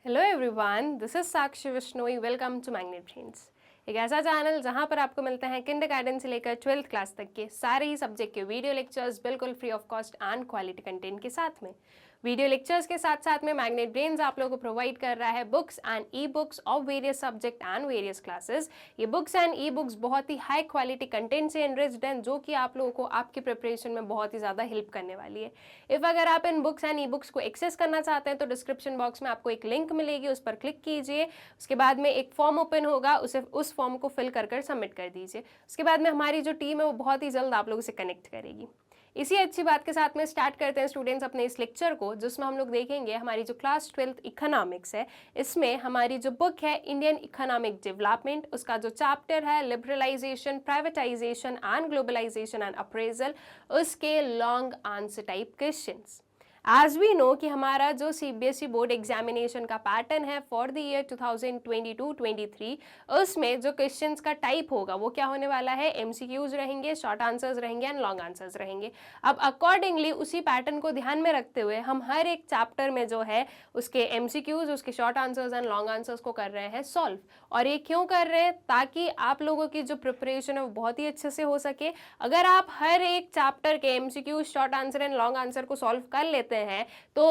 Hello everyone, this is Sakshi Vishnoi. Welcome to Magnet Brains, एक ऐसा channel जहां पर आपको मिलते हैं किंडरगार्टन से लेकर 12th क्लास तक के सारे ही सब्जेक्ट के वीडियो लेक्चर्स बिल्कुल free of cost and quality content के साथ में। वीडियो लेक्चर्स के साथ साथ में मैग्नेट ब्रेन्स आप लोगों को प्रोवाइड कर रहा है books and e books of various subject and various classes. ये बुक्स एंड ई बुक्स बहुत ही हाई क्वालिटी कंटेंट से एनरिच्ड हैं, जो कि आप लोगों को आपकी प्रिपरेशन में बहुत ही ज़्यादा हेल्प करने वाली है। इफ़ अगर आप इन बुक्स एंड ई बुक्स को एक्सेस करना चाहते हैं तो डिस्क्रिप्शन बॉक्स में आपको एक लिंक मिलेगी, उस पर क्लिक कीजिए। उसके बाद में एक फॉर्म ओपन होगा, उस फॉर्म को फिल कर सबमिट कर दीजिए। उसके बाद में हमारी जो टीम है वो बहुत ही जल्द आप लोगों से कनेक्ट करेगी। इसी अच्छी बात के साथ में स्टार्ट करते हैं स्टूडेंट्स अपने इस लेक्चर को, जिसमें हम लोग देखेंगे हमारी जो क्लास 12th इकोनॉमिक्स है, इसमें हमारी जो बुक है इंडियन इकोनॉमिक डेवलपमेंट, उसका जो चैप्टर है liberalization, privatization and globalization and appraisal, उसके long answer type questions. As we know कि हमारा जो सीबीएसई बोर्ड एग्जामिनेशन का पैटर्न है फॉर द ईयर 2022-23, उसमें जो क्वेश्चंस का टाइप होगा वो क्या होने वाला है, एमसीक्यूज रहेंगे, शॉर्ट आंसर्स रहेंगे एंड लॉन्ग आंसर्स रहेंगे। अब अकॉर्डिंगली उसी पैटर्न को ध्यान में रखते हुए हम हर एक चैप्टर में जो है उसके एमसीक्यूज, उसके short answers and long answers को कर रहे हैं सॉल्व। और ये क्यों कर रहे हैं? ताकि आप लोगों की जो प्रिपरेशन है वो बहुत ही अच्छे से हो सके। अगर आप हर एक चैप्टर के MCQs, short answer and long answer को सॉल्व कर लेते हैं तो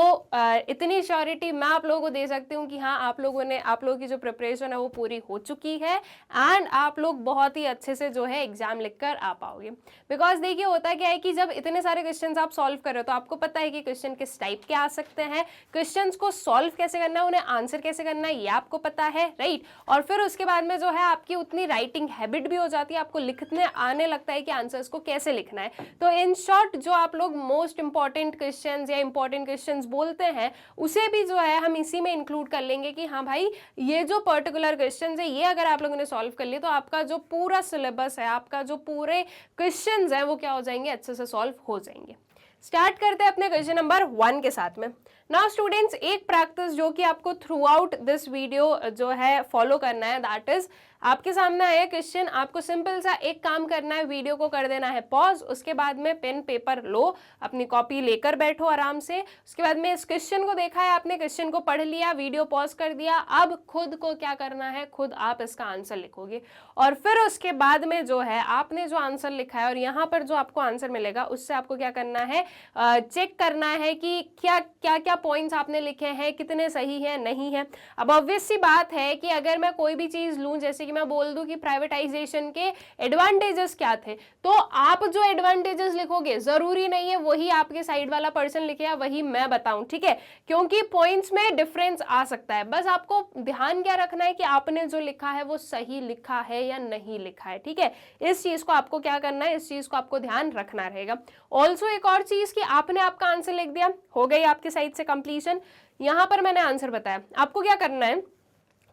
इतनी श्योरिटी मैं आप लोगों को दे सकती हूँ कि हाँ, आप लोगों की जो प्रिपरेशन है वो पूरी हो चुकी है एंड आप लोग बहुत ही अच्छे से जो है एग्जाम लिखकर आ पाओगे। बिकॉज देखिए होता क्या है कि जब इतने सारे क्वेश्चंस आप सॉल्व कर रहे हो तो आपको पता है कि क्वेश्चन किस टाइप के आ सकते हैं, क्वेश्चंस को सॉल्व कैसे करना है, उन्हें आंसर कैसे करना है, ये आपको पता है, राइट। और फिर उसके बाद में जो है आपकी उतनी राइटिंग हैबिट भी हो जाती है, आपको लिखने आने लगता है कि आंसर्स को कैसे लिखना है। तो इन शॉर्ट जो आप लोग मोस्ट इंपॉर्टेंट क्वेश्चंस या इंपॉर्टेंट क्वेश्चंस बोलते हैं उसे भी जो है हम इसी में इंक्लूड कर लेंगे कि हाँ भाई, ये जो पर्टिकुलर क्वेश्चंस है ये अगर आप लोगों ने सॉल्व कर लिए तो आपका जो पूरा सिलेबस है, आपका जो पूरे क्वेश्चंस है वो क्या हो जाएंगे, अच्छे से सॉल्व हो जाएंगे। स्टार्ट करते हैं अपने क्वेश्चन नंबर 1 के साथ में। नाउ स्टूडेंट्स, एक प्रैक्टिस जो कि आपको थ्रू आउट दिस वीडियो जो है फॉलो करना है, दैट इज आपके सामने आया क्वेश्चन, आपको सिंपल सा एक काम करना है, वीडियो को कर देना है पॉज, उसके बाद में पेन पेपर लो, अपनी कॉपी लेकर बैठो आराम से। उसके बाद में इस क्वेश्चन को देखा है आपने, क्वेश्चन को पढ़ लिया, वीडियो पॉज कर दिया, अब खुद को क्या करना है, खुद आप इसका आंसर लिखोगे। और फिर उसके बाद में जो है आपने जो आंसर लिखा है और यहाँ पर जो आपको आंसर मिलेगा उससे आपको क्या करना है, चेक करना है कि क्या क्या पॉइंट्स आपने लिखे हैं कितने सही है नहीं है। अब ऑब्वियस सी बात है कि अगर मैं कोई भी चीज लूं, जैसे कि मैं बोल दूं कि प्राइवेटाइजेशन के एडवांटेजेस क्या थे, तो आप जो एडवांटेजेस लिखोगे जरूरी नहीं है वही आपके साइड वाला पर्सन लिखे या वही मैं बताऊं, ठीक है, क्योंकि पॉइंट्स में डिफरेंस आ सकता है। बस आपको ध्यान क्या रखना है कि आपने जो लिखा है वो सही लिखा है या नहीं लिखा है, ठीक है। इस चीज को आपको क्या करना है, इस चीज को आपको ध्यान रखना रहेगा। ऑल्सो एक और चीज कि आपने आपका आंसर लिख दिया, हो गई आपकी साइड से कंप्लीशन। यहां पर मैंने आंसर बताया, आपको क्या करना है,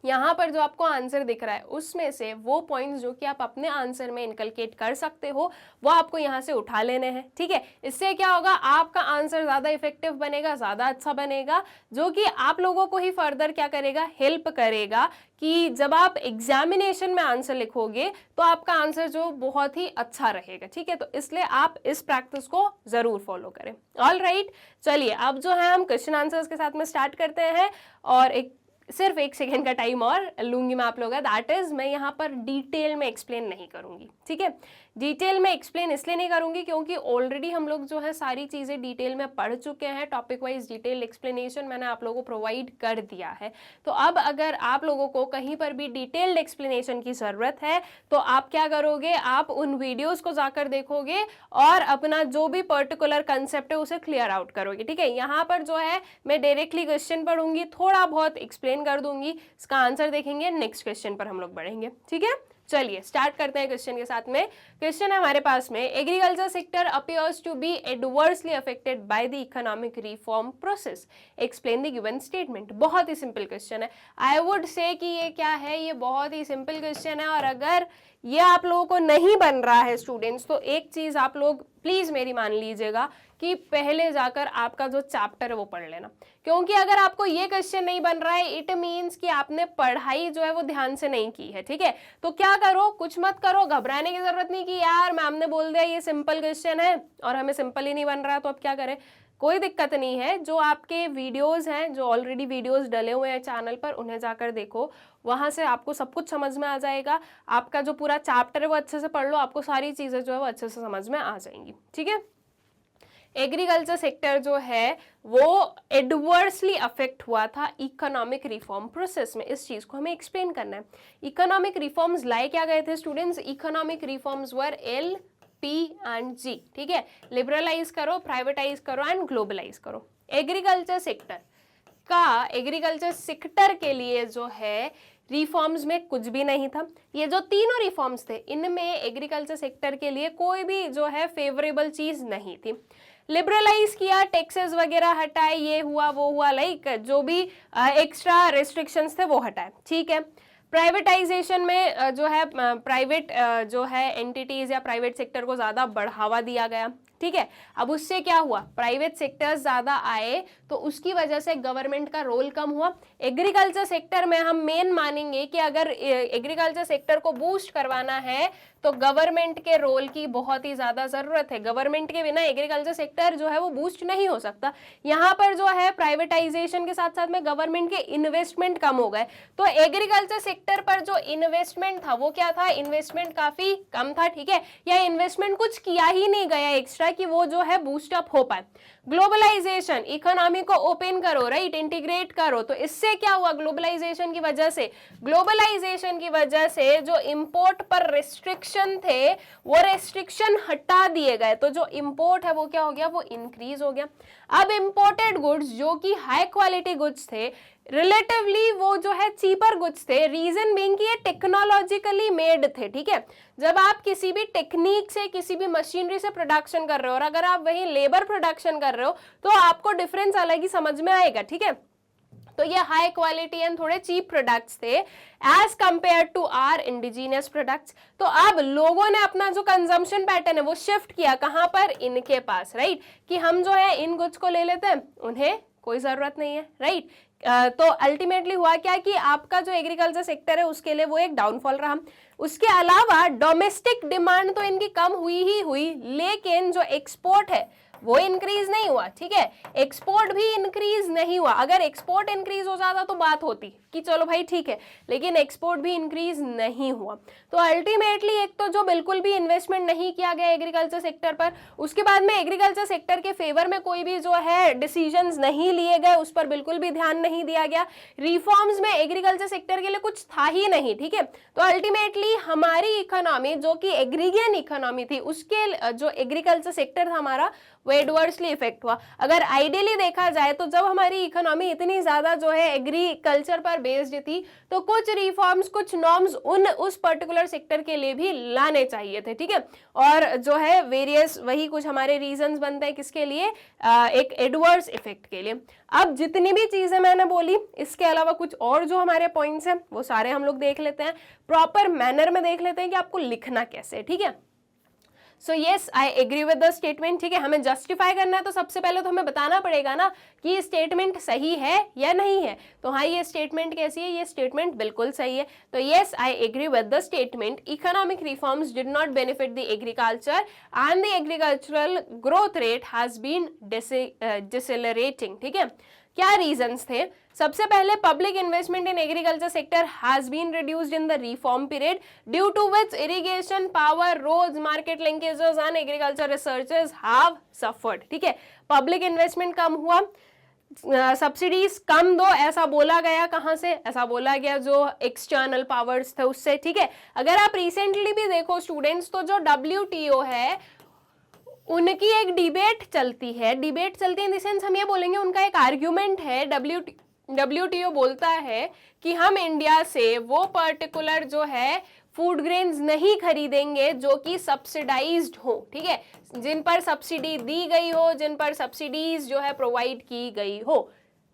यहाँ पर जो आपको आंसर दिख रहा है उसमें से वो पॉइंट्स जो कि आप अपने आंसर में इनकलकेट कर सकते हो वो आपको यहाँ से उठा लेने हैं, ठीक है। इससे क्या होगा, आपका आंसर ज्यादा इफेक्टिव बनेगा, ज्यादा अच्छा बनेगा, जो कि आप लोगों को ही फर्दर क्या करेगा, हेल्प करेगा कि जब आप एग्जामिनेशन में आंसर लिखोगे तो आपका आंसर जो बहुत ही अच्छा रहेगा, ठीक है। तो इसलिए आप इस प्रैक्टिस को जरूर फॉलो करें। ऑल राइट, चलिए अब जो है हम क्वेश्चन आंसर्स के साथ में स्टार्ट करते हैं और सिर्फ 1 सेकेंड का टाइम और लूंगी मैं आप लोगों का, दैट इज मैं यहाँ पर डिटेल में एक्सप्लेन नहीं करूंगी, ठीक है। डिटेल में एक्सप्लेन इसलिए नहीं करूंगी क्योंकि ऑलरेडी हम लोग जो है सारी चीजें डिटेल में पढ़ चुके हैं, टॉपिक वाइज डिटेल एक्सप्लेनेशन मैंने आप लोगों को प्रोवाइड कर दिया है। तो अब अगर आप लोगों को कहीं पर भी डिटेल्ड एक्सप्लेनेशन की जरूरत है तो आप क्या करोगे, आप उन वीडियोज को जाकर देखोगे और अपना जो भी पर्टिकुलर कंसेप्ट है उसे क्लियर आउट करोगे, ठीक है। यहाँ पर जो है मैं डायरेक्टली क्वेश्चन पढ़ूंगी, थोड़ा बहुत एक्सप्लेन कर दूंगी, इसका आंसर देखेंगे, नेक्स्ट क्वेश्चन पर हम लोग बढ़ेंगे, ठीक है। चलिए स्टार्ट करते हैं क्वेश्चन के साथ में। क्वेश्चन है हमारे पास में, agriculture sector appears to be adversely affected by the economic reform process, explain the given statement. बहुत ही सिंपल क्वेश्चन है, आई वुड से कि ये क्या है, ये बहुत ही सिंपल क्वेश्चन है। और अगर ये आप लोगों को नहीं बन रहा है स्टूडेंट्स, तो एक चीज आप लोग प्लीज मेरी मान लीजिएगा कि पहले जाकर आपका जो चैप्टर है वो पढ़ लेना, क्योंकि अगर आपको ये क्वेश्चन नहीं बन रहा है इट मींस कि आपने पढ़ाई जो है वो ध्यान से नहीं की है, ठीक है। तो क्या करो, कुछ मत करो, घबराने की जरूरत नहीं कि यार मैम ने बोल दिया ये सिंपल क्वेश्चन है और हमें सिंपल ही नहीं बन रहा है तो अब क्या करें। कोई दिक्कत नहीं है। जो आपके वीडियोस हैं, जो ऑलरेडी वीडियोस डले हुए हैं चैनल पर, उन्हें जाकर देखो, वहां से आपको सब कुछ समझ में आ जाएगा। आपका जो पूरा चैप्टर है वो अच्छे से पढ़ लो, आपको सारी चीजें जो है वो अच्छे से समझ में आ जाएंगी, ठीक है। एग्रीकल्चर सेक्टर जो है वो एडवर्सली अफेक्ट हुआ था इकोनॉमिक रिफॉर्म प्रोसेस में। इस चीज को हमें एक्सप्लेन करना है। इकोनॉमिक रिफॉर्म्स लाए क्या गए थे स्टूडेंट्स? इकोनॉमिक रिफॉर्म्स वर LPG, ठीक है। लिबरलाइज करो, प्राइवेटाइज करो एंड ग्लोबलाइज करो। एग्रीकल्चर सेक्टर के लिए जो है रिफॉर्म्स में कुछ भी नहीं था। ये जो तीनों रिफॉर्म्स थे, इनमें एग्रीकल्चर सेक्टर के लिए कोई भी जो है फेवरेबल चीज नहीं थी। लिबरलाइज किया, टैक्सेस वगैरह हटाए, ये हुआ वो हुआ, लाइक जो भी एक्स्ट्रा रेस्ट्रिक्शंस थे वो हटाए, ठीक है। प्राइवेटाइजेशन में जो है प्राइवेट जो है एंटिटीज या प्राइवेट सेक्टर को ज्यादा बढ़ावा दिया गया, ठीक है। अब उससे क्या हुआ? प्राइवेट सेक्टर्स ज्यादा आए तो उसकी वजह से गवर्नमेंट का रोल कम हुआ। एग्रीकल्चर सेक्टर में हम मेन मानेंगे कि अगर एग्रीकल्चर सेक्टर को बूस्ट करवाना है तो गवर्नमेंट के रोल की बहुत ही ज्यादा जरूरत है। गवर्नमेंट के बिना एग्रीकल्चर सेक्टर जो है वो बूस्ट नहीं हो सकता। यहाँ पर जो है प्राइवेटाइजेशन के साथ साथ में गवर्नमेंट के इन्वेस्टमेंट कम हो गए, तो एग्रीकल्चर सेक्टर पर जो इन्वेस्टमेंट था वो क्या था? इन्वेस्टमेंट काफी कम था, ठीक है। या इन्वेस्टमेंट कुछ किया ही नहीं गया एक्स्ट्रा कि वो जो है बूस्ट अप हो पाए। ग्लोबलाइजेशन, इकोनॉमी को ओपन करो, राइट, इंटीग्रेट करो, तो इससे क्या हुआ? ग्लोबलाइजेशन की वजह से जो इंपोर्ट पर रेस्ट्रिक्शन थे वो रेस्ट्रिक्शन हटा दिए गए, तो जो इंपोर्ट है वो क्या हो गया? वो इंक्रीज हो गया। अब इंपोर्टेड गुड्स जो कि हाई क्वालिटी गुड्स थे, रिलेटिवली वो जो है चीपर गुड्स थे, रीजन बीइंग कि ये टेक्नोलॉजिकली मेड थे, ठीक है। जब आप किसी भी टेक्निक से, किसी भी मशीनरी से प्रोडक्शन कर रहे हो और अगर आप वही लेबर प्रोडक्शन कर रहे हो तो आपको डिफरेंस अलग ही समझ में आएगा, ठीक है। तो ये हाई क्वालिटी एंड थोड़े चीप प्रोडक्ट्स थे as compare to our indigenous products. तो अब लोगों ने अपना जो कंजम्पशन पैटर्न है वो शिफ्ट किया कहां पर? इनके पास, राइट, कि हम जो है इन गुड्स को ले लेते हैं, उन्हें कोई जरूरत नहीं है, राइट। तो अल्टीमेटली हुआ क्या कि आपका जो एग्रीकल्चर सेक्टर है उसके लिए वो एक डाउनफॉल रहा। उसके अलावा डोमेस्टिक डिमांड तो इनकी कम हुई ही हुई, लेकिन जो एक्सपोर्ट है वो इंक्रीज नहीं हुआ, ठीक है। एक्सपोर्ट भी इंक्रीज नहीं हुआ। अगर एक्सपोर्ट इंक्रीज हो जाता तो बात होती कि चलो भाई ठीक है, लेकिन एक्सपोर्ट भी इंक्रीज नहीं हुआ। तो अल्टीमेटली एक तो जो बिल्कुल भी इन्वेस्टमेंट नहीं किया गया एग्रीकल्चर सेक्टर पर, उसके बाद में एग्रीकल्चर सेक्टर के फेवर में कोई भी जो है डिसीजंस नहीं लिए गए, उस पर बिल्कुल भी ध्यान नहीं दिया गया। रिफॉर्म्स में एग्रीकल्चर सेक्टर के लिए कुछ था ही नहीं, ठीक है। तो अल्टीमेटली हमारी इकोनॉमी जो कि एग्रीगियन इकोनॉमी थी, उसके जो एग्रीकल्चर सेक्टर था हमारा वो एडवर्सली इफेक्ट हुआ। अगर आइडियली देखा जाए तो जब हमारी इकोनॉमी इतनी ज्यादा जो है एग्रीकल्चर पर बेस्ड थी तो कुछ रिफॉर्म्स, कुछ नॉर्म्स उस पर्टिकुलर सेक्टर के लिए भी लाने चाहिए थे, ठीक है। और जो है वेरियस वही कुछ हमारे रीजंस बनते हैं किसके लिए? एक एडवर्स इफेक्ट के लिए। अब जितनी भी चीजें मैंने बोली, इसके अलावा कुछ और जो हमारे पॉइंट्स हैं वो सारे हम लोग देख लेते हैं, प्रॉपर मैनर में देख लेते हैं कि आपको लिखना कैसे है, ठीक है। So yes, I agree with the statement, ठीक है। हमें जस्टिफाई करना है तो सबसे पहले तो हमें बताना पड़ेगा ना कि ये स्टेटमेंट सही है या नहीं है। तो हाँ, ये स्टेटमेंट कैसी है? ये स्टेटमेंट बिल्कुल सही है। तो yes, I agree with the statement, economic reforms did not benefit the agriculture and the agricultural growth rate has been decelerating, ठीक है। क्या रीजंस थे? सबसे पहले public investment in agriculture sector has been reduced in the reform period due to which irrigation, power, roads, market linkages and agriculture researches have suffered, ठीक है। Public investment कम हुआ, subsidies कम दो, ऐसा बोला गया। कहां से? ऐसा बोला गया जो एक्सटर्नल पावर्स थे उससे, ठीक है। अगर आप रिसेंटली भी देखो स्टूडेंट्स, तो जो WTO है उनकी एक डिबेट चलती है इन द सेंस हम ये बोलेंगे उनका एक आर्ग्यूमेंट है। WTO बोलता है कि हम इंडिया से वो पर्टिकुलर जो है फूड ग्रेन्स नहीं खरीदेंगे जो कि सब्सिडाइज्ड हो, ठीक है, जिन पर सब्सिडी दी गई हो, जिन पर सब्सिडीज जो है प्रोवाइड की गई हो।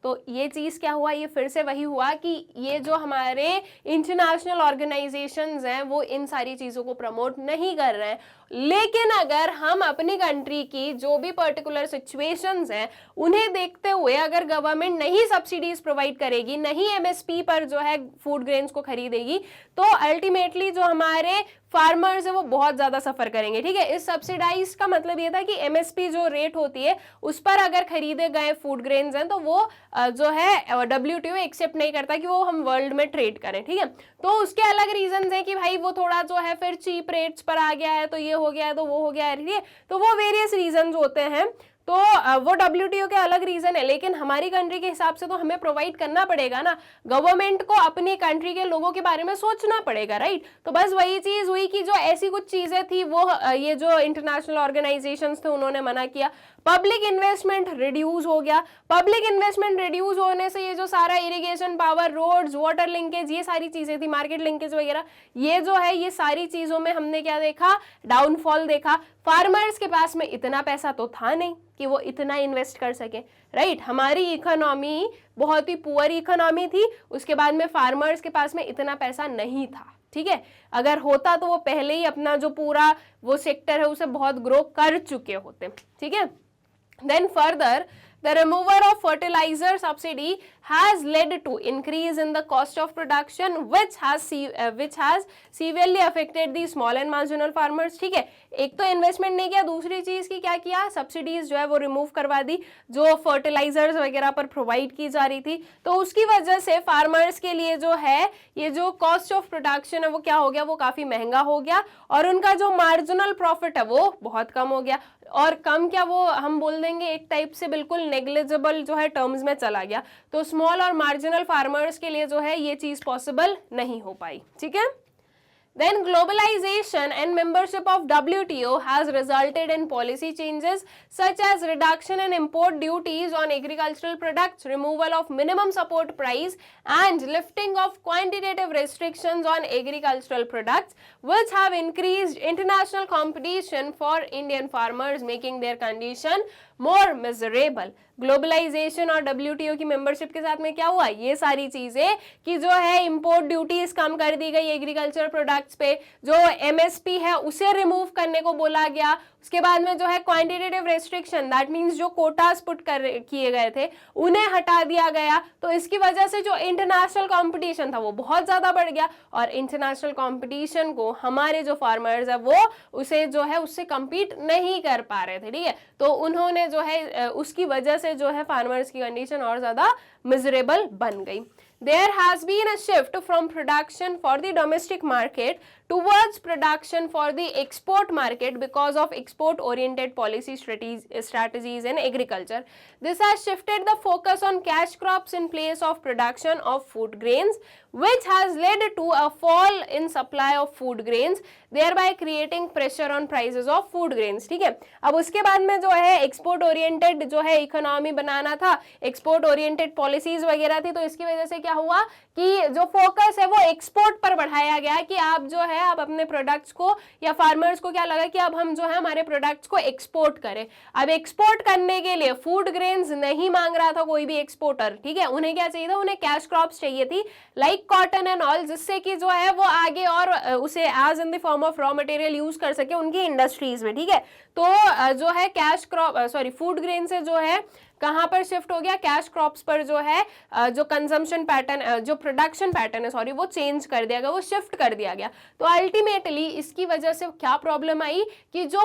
तो ये चीज क्या हुआ? ये फिर से वही हुआ कि ये जो हमारे इंटरनेशनल ऑर्गेनाइजेशंस हैं वो इन सारी चीजों को प्रमोट नहीं कर रहे हैं। लेकिन अगर हम अपनी कंट्री की जो भी पर्टिकुलर सिचुएशंस हैं उन्हें देखते हुए अगर गवर्नमेंट नहीं सब्सिडीज प्रोवाइड करेगी, नहीं एमएसपी पर जो है फूड ग्रेन्स को खरीदेगी, तो अल्टीमेटली जो हमारे फार्मर्स है वो बहुत ज्यादा सफर करेंगे। ठीक है, इस सब्सिडाइज का मतलब ये था कि एमएसपी जो रेट होती है उस पर अगर खरीदे गए फूड ग्रेन्स हैं तो वो जो है WTO एक्सेप्ट नहीं करता कि वो हम वर्ल्ड में ट्रेड करें। ठीक है, तो उसके अलग रीजंस हैं कि भाई वो थोड़ा जो है फिर चीप रेट्स पर आ गया है, तो ये हो गया है, तो वो हो गया है। ठीक है, तो वो वेरियस रीजंस होते हैं, तो वो WTO के अलग रीजन है, लेकिन हमारी कंट्री के हिसाब से तो हमें प्रोवाइड करना पड़ेगा ना। गवर्नमेंट को अपनी कंट्री के लोगों के बारे में सोचना पड़ेगा, राइट। तो बस वही चीज हुई कि जो ऐसी कुछ चीजें थी वो ये जो इंटरनेशनल ऑर्गेनाइजेशंस थे उन्होंने मना किया। पब्लिक इन्वेस्टमेंट रिड्यूस हो गया। पब्लिक इन्वेस्टमेंट रिड्यूस होने से ये जो सारा irrigation, power, roads, water linkage, ये सारी चीजें थी, मार्केट लिंकेज वगैरह, ये जो है ये सारी चीजों में हमने क्या देखा, डाउनफॉल देखा। फार्मर्स के पास में इतना पैसा तो था नहीं कि वो इतना इन्वेस्ट कर सके, राइट। हमारी इकोनॉमी बहुत ही पुअर इकोनॉमी थी, उसके बाद में फार्मर्स के पास में इतना पैसा नहीं था। ठीक है, अगर होता तो वो पहले ही अपना जो पूरा वो सेक्टर है उसे बहुत ग्रो कर चुके होते। ठीक है, then further the removal of fertilizer subsidy has led to increase in the cost of production which has severely affected the small and marginal farmers। ठीक है, एक तो इन्वेस्टमेंट नहीं किया, दूसरी चीज की क्या किया, सब्सिडीज जो है वो रिमूव करवा दी जो फर्टिलाइजर्स वगैरह पर प्रोवाइड की जा रही थी। तो उसकी वजह से फार्मर्स के लिए जो है ये जो कॉस्ट ऑफ प्रोडक्शन है वो क्या हो गया, वो काफी महंगा हो गया, और उनका जो मार्जिनल प्रॉफिट है वो बहुत कम हो गया। और कम क्या, वो हम बोल देंगे एक टाइप से बिल्कुल नेग्लिजिबल जो है टर्म्स में चला गया। तो स्मॉल और मार्जिनल फार्मर्स के लिए जो है ये चीज पॉसिबल नहीं हो पाई। ठीक है, then globalization and membership of WTO has resulted in policy changes such as reduction in import duties on agricultural products, removal of minimum support price, and lifting of quantitative restrictions on agricultural products, which have increased international competition for Indian farmers, making their condition more miserable। Globalisation और WTO की membership के साथ में क्या हुआ, ये सारी चीजें कि जो है इंपोर्ट ड्यूटीज कम कर दी गई एग्रीकल्चर प्रोडक्ट्स पे, जो MSP है उसे रिमूव करने को बोला गया। उसके बाद में जो है क्वांटिटेटिव रेस्ट्रिक्शन, दैट मींस जो कोटास पुट किए गए थे उन्हें हटा दिया गया। तो इसकी वजह से जो इंटरनेशनल कंपटीशन था वो बहुत ज्यादा बढ़ गया, और इंटरनेशनल कंपटीशन को हमारे जो फार्मर्स है वो उसे जो है उससे कम्पीट नहीं कर पा रहे थे। ठीक है, तो उन्होंने जो है उसकी वजह से जो है फार्मर्स की कंडीशन और ज्यादा मिजरेबल बन गई। There has been a shift from production for the domestic market towards production for the export market because of export-oriented policy strategies in agriculture. This has shifted the focus on cash crops in place of production of food grains, which has led to a fall in supply of food grains, thereby creating pressure on prices of food grains। ठीक है, अब उसके बाद में जो है export oriented जो है इकोनॉमी बनाना था, एक्सपोर्ट ओरिएंटेड पॉलिसीज वगैरह थी, तो इसकी वजह से क्या हुआ कि जो फोकस है वो एक्सपोर्ट पर बढ़ाया गया कि आप जो है आप अपने प्रोडक्ट्स को, या फार्मर्स को क्या लगा कि अब हम जो है हमारे प्रोडक्ट्स को एक्सपोर्ट करें। अब एक्सपोर्ट करने के लिए फूड ग्रेन्स नहीं मांग रहा था कोई भी एक्सपोर्टर। ठीक है, उन्हें क्या चाहिए था, उन्हें कैश क्रॉप्स चाहिए थी लाइक कॉटन एंड ऑल, जिससे कि जो है वो आगे और उसे as in the form of raw material use कर सके उनकी इंडस्ट्रीज में। ठीक है, तो जो है कैश क्रॉप फूड ग्रेन से जो है कहां पर शिफ्ट हो गया, कैश क्रॉप्स पर जो है जो कंजम्पशन पैटर्न, जो प्रोडक्शन पैटर्न है वो चेंज कर दिया गया, वो शिफ्ट कर दिया गया। तो अल्टीमेटली इसकी वजह से क्या प्रॉब्लम आई कि जो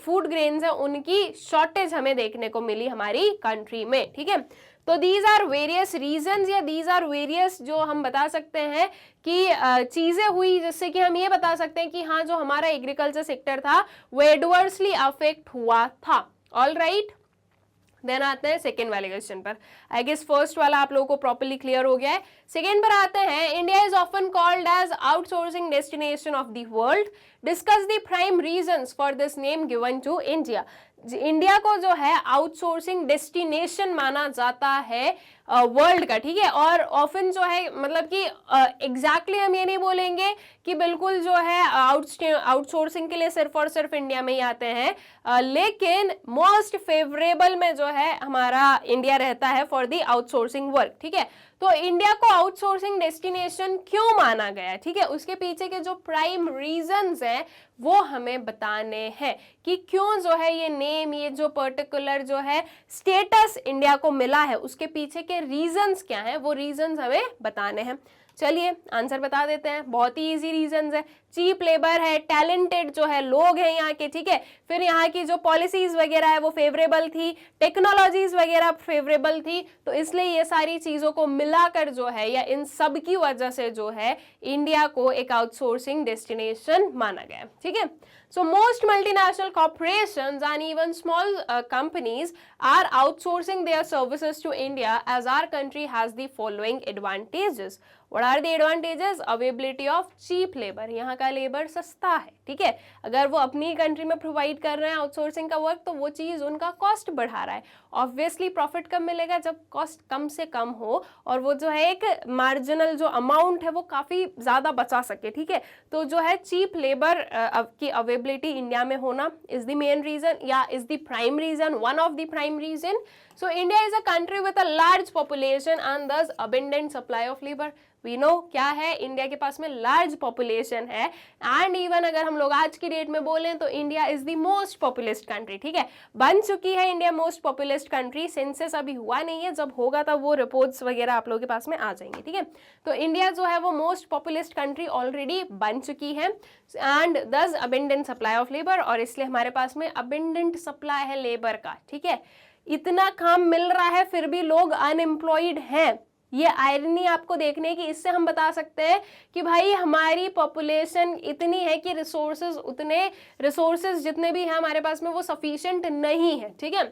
फूड ग्रेन्स है उनकी शॉर्टेज हमें देखने को मिली हमारी कंट्री में। ठीक है, तो दीज आर वेरियस रीजंस, या दीज आर वेरियस जो हम बता सकते हैं कि चीजें हुई जिससे कि हम ये बता सकते हैं कि हाँ जो हमारा एग्रीकल्चर सेक्टर था वो एडवर्सली अफेक्ट हुआ था। ऑल राइट, देन आते हैं सेकेंड वाले क्वेश्चन पर। आई गेस फर्स्ट वाला आप लोगों को प्रॉपर्ली क्लियर हो गया है। सेकेंड पर आते हैं, India is often called as outsourcing destination of the world, discuss the prime reasons for this name given to India. India को जो है आउटसोर्सिंग डेस्टिनेशन माना जाता है, वर्ल्ड का, ठीक है। और ऑफन जो है मतलब कि एग्जैक्टली हम ये नहीं बोलेंगे कि बिल्कुल जो है आउटसोर्सिंग के लिए सिर्फ और सिर्फ इंडिया में ही आते हैं, लेकिन मोस्ट फेवरेबल में जो है हमारा इंडिया रहता है फॉर दी आउटसोर्सिंग वर्क, ठीक है। तो इंडिया को आउटसोर्सिंग डेस्टिनेशन क्यों माना गया, ठीक है, उसके पीछे के जो प्राइम रीजंस हैं वो हमें बताने हैं कि क्यों जो है ये नेम, ये जो पर्टिकुलर जो है स्टेटस इंडिया को मिला है, उसके पीछे के रीजंस क्या हैं, वो रीजंस हमें बताने हैं। चलिए आंसर बता देते हैं, बहुत ही इजी रीजंस है। चीप लेबर है, टैलेंटेड जो है लोग हैं यहाँ के, ठीक है। फिर यहाँ की जो पॉलिसीज वगैरह है वो फेवरेबल थी, टेक्नोलॉजीज वगैरह फेवरेबल थी, तो इसलिए ये सारी चीजों को मिलाकर जो है या इन सब की वजह से जो है इंडिया को एक आउटसोर्सिंग डेस्टिनेशन माना गया, ठीक है। So most multinational corporations and even small companies are outsourcing their services to India as our country has the following advantages. What are the advantages? Availability of cheap labor. यहाँ का labour सस्ता है, ठीक है। अगर वो अपनी कंट्री में प्रोवाइड कर रहे हैं आउटसोर्सिंग का वर्क, तो वो चीज़ उनका कॉस्ट बढ़ा रहा है। ऑब्वियसली प्रॉफिट कब मिलेगा, जब कॉस्ट कम से कम हो और वो जो है एक मार्जिनल जो अमाउंट है वो काफ़ी ज़्यादा बचा सके, ठीक है। तो जो है चीप लेबर की अवेलेबिलिटी इंडिया में होना इज द मेन रीजन या is the prime reason, one of the prime reason. So India is a country with a large population and thus abundant supply of labor. We know क्या है, India के पास में large population है and even अगर हम लोग आज की डेट में बोलें तो India is the most populous country, ठीक है। बन चुकी है India most populous country, census अभी हुआ नहीं है, जब होगा तब वो रिपोर्ट्स वगैरह आप लोगों के पास में आ जाएंगे, ठीक है। तो इंडिया जो है वो मोस्ट पॉपुलेस्ट कंट्री ऑलरेडी बन चुकी है एंड दस अबेंडेंट सप्लाई ऑफ लेबर, और इसलिए हमारे पास में अबेंडेंट सप्लाई है लेबर का, ठीक है। इतना काम मिल रहा है फिर भी लोग अनएम्प्लॉयड हैं, ये आयरनी आपको देखने की। इससे हम बता सकते हैं कि भाई हमारी पॉपुलेशन इतनी है कि रिसोर्सेज जितने भी हैं हमारे पास में वो सफिशिएंट नहीं है, ठीक है।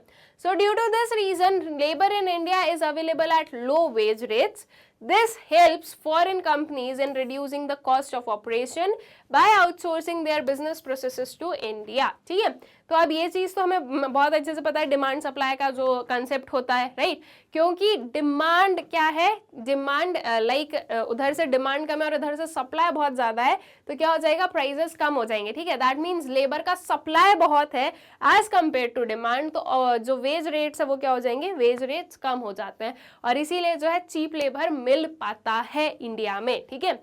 So due to this reason labour in India is available at low wage rates. This helps foreign companies in reducing the cost of operation by outsourcing their business processes to India. ठीक है, तो अब ये चीज़ तो हमें बहुत अच्छे से पता है, डिमांड सप्लाई का जो कंसेप्ट होता है, राइट। क्योंकि डिमांड क्या है, डिमांड लाइक उधर से डिमांड कम है और उधर से सप्लाई बहुत ज़्यादा है, तो क्या हो जाएगा, प्राइजेस कम हो जाएंगे, ठीक है। दैट मीन्स लेबर का सप्लाई बहुत है एज कम्पेयर टू डिमांड, तो जो वेज रेट्स है वो क्या हो जाएंगे, वेज रेट्स कम हो जाते हैं और इसीलिए जो है चीप लेबर मिल पाता है इंडिया में, ठीक है।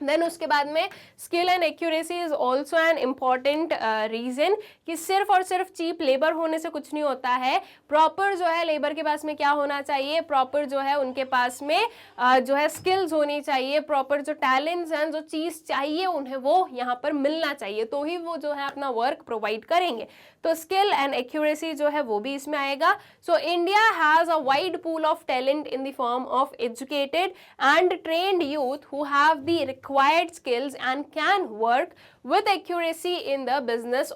देन उसके बाद में skill and accuracy is also an important reason, कि सिर्फ और सिर्फ चीप लेबर होने से कुछ नहीं होता है। प्रॉपर जो है लेबर के पास में क्या होना चाहिए, प्रॉपर जो है उनके पास में जो है स्किल्स होनी चाहिए, प्रॉपर जो टैलेंट्स हैं, जो चीज़ चाहिए उन्हें वो यहाँ पर मिलना चाहिए, तो ही वो जो है अपना वर्क प्रोवाइड करेंगे। तो स्किल एंड एक्यूरेसी जो है वो भी इसमें आएगा। So India has a wide pool of talent in the form of educated and trained youth who have the required skills and can work with accuracy in the business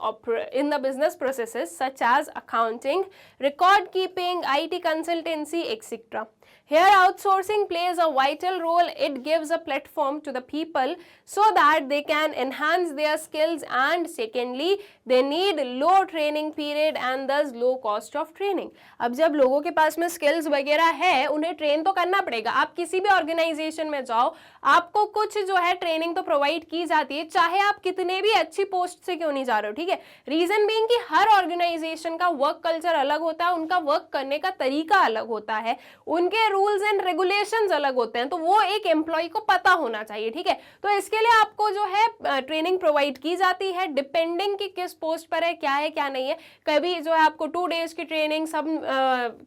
processes such as accounting, record keeping, IT consultancy, etc. Here outsourcing plays a vital role. It gives a platform to the people so that they can enhance their skills, and secondly they need low training period and thus low cost of training. अब जब लोगों के पास में skills वगैरह है, उन्हें train तो करना पड़ेगा। आप किसी भी ऑर्गेनाइजेशन में जाओ, आपको कुछ जो है ट्रेनिंग तो प्रोवाइड की जाती है, चाहे आप कितने भी अच्छी पोस्ट से क्यों नहीं जा रहे हो, ठीक है। रीजन बीइंग कि हर ऑर्गेनाइजेशन का वर्क कल्चर अलग होता है, उनका वर्क करने का तरीका अलग होता है, उनके रूल्स एंड रेगुलेशंस अलग होते हैं, तो वो एक एम्प्लॉय को पता होना चाहिए, ठीक है। तो इसके लिए आपको जो है ट्रेनिंग प्रोवाइड की जाती है, डिपेंडिंग कि किस पोस्ट पर है, क्या है क्या नहीं है। कभी जो है आपको 2 डेज की ट्रेनिंग, सब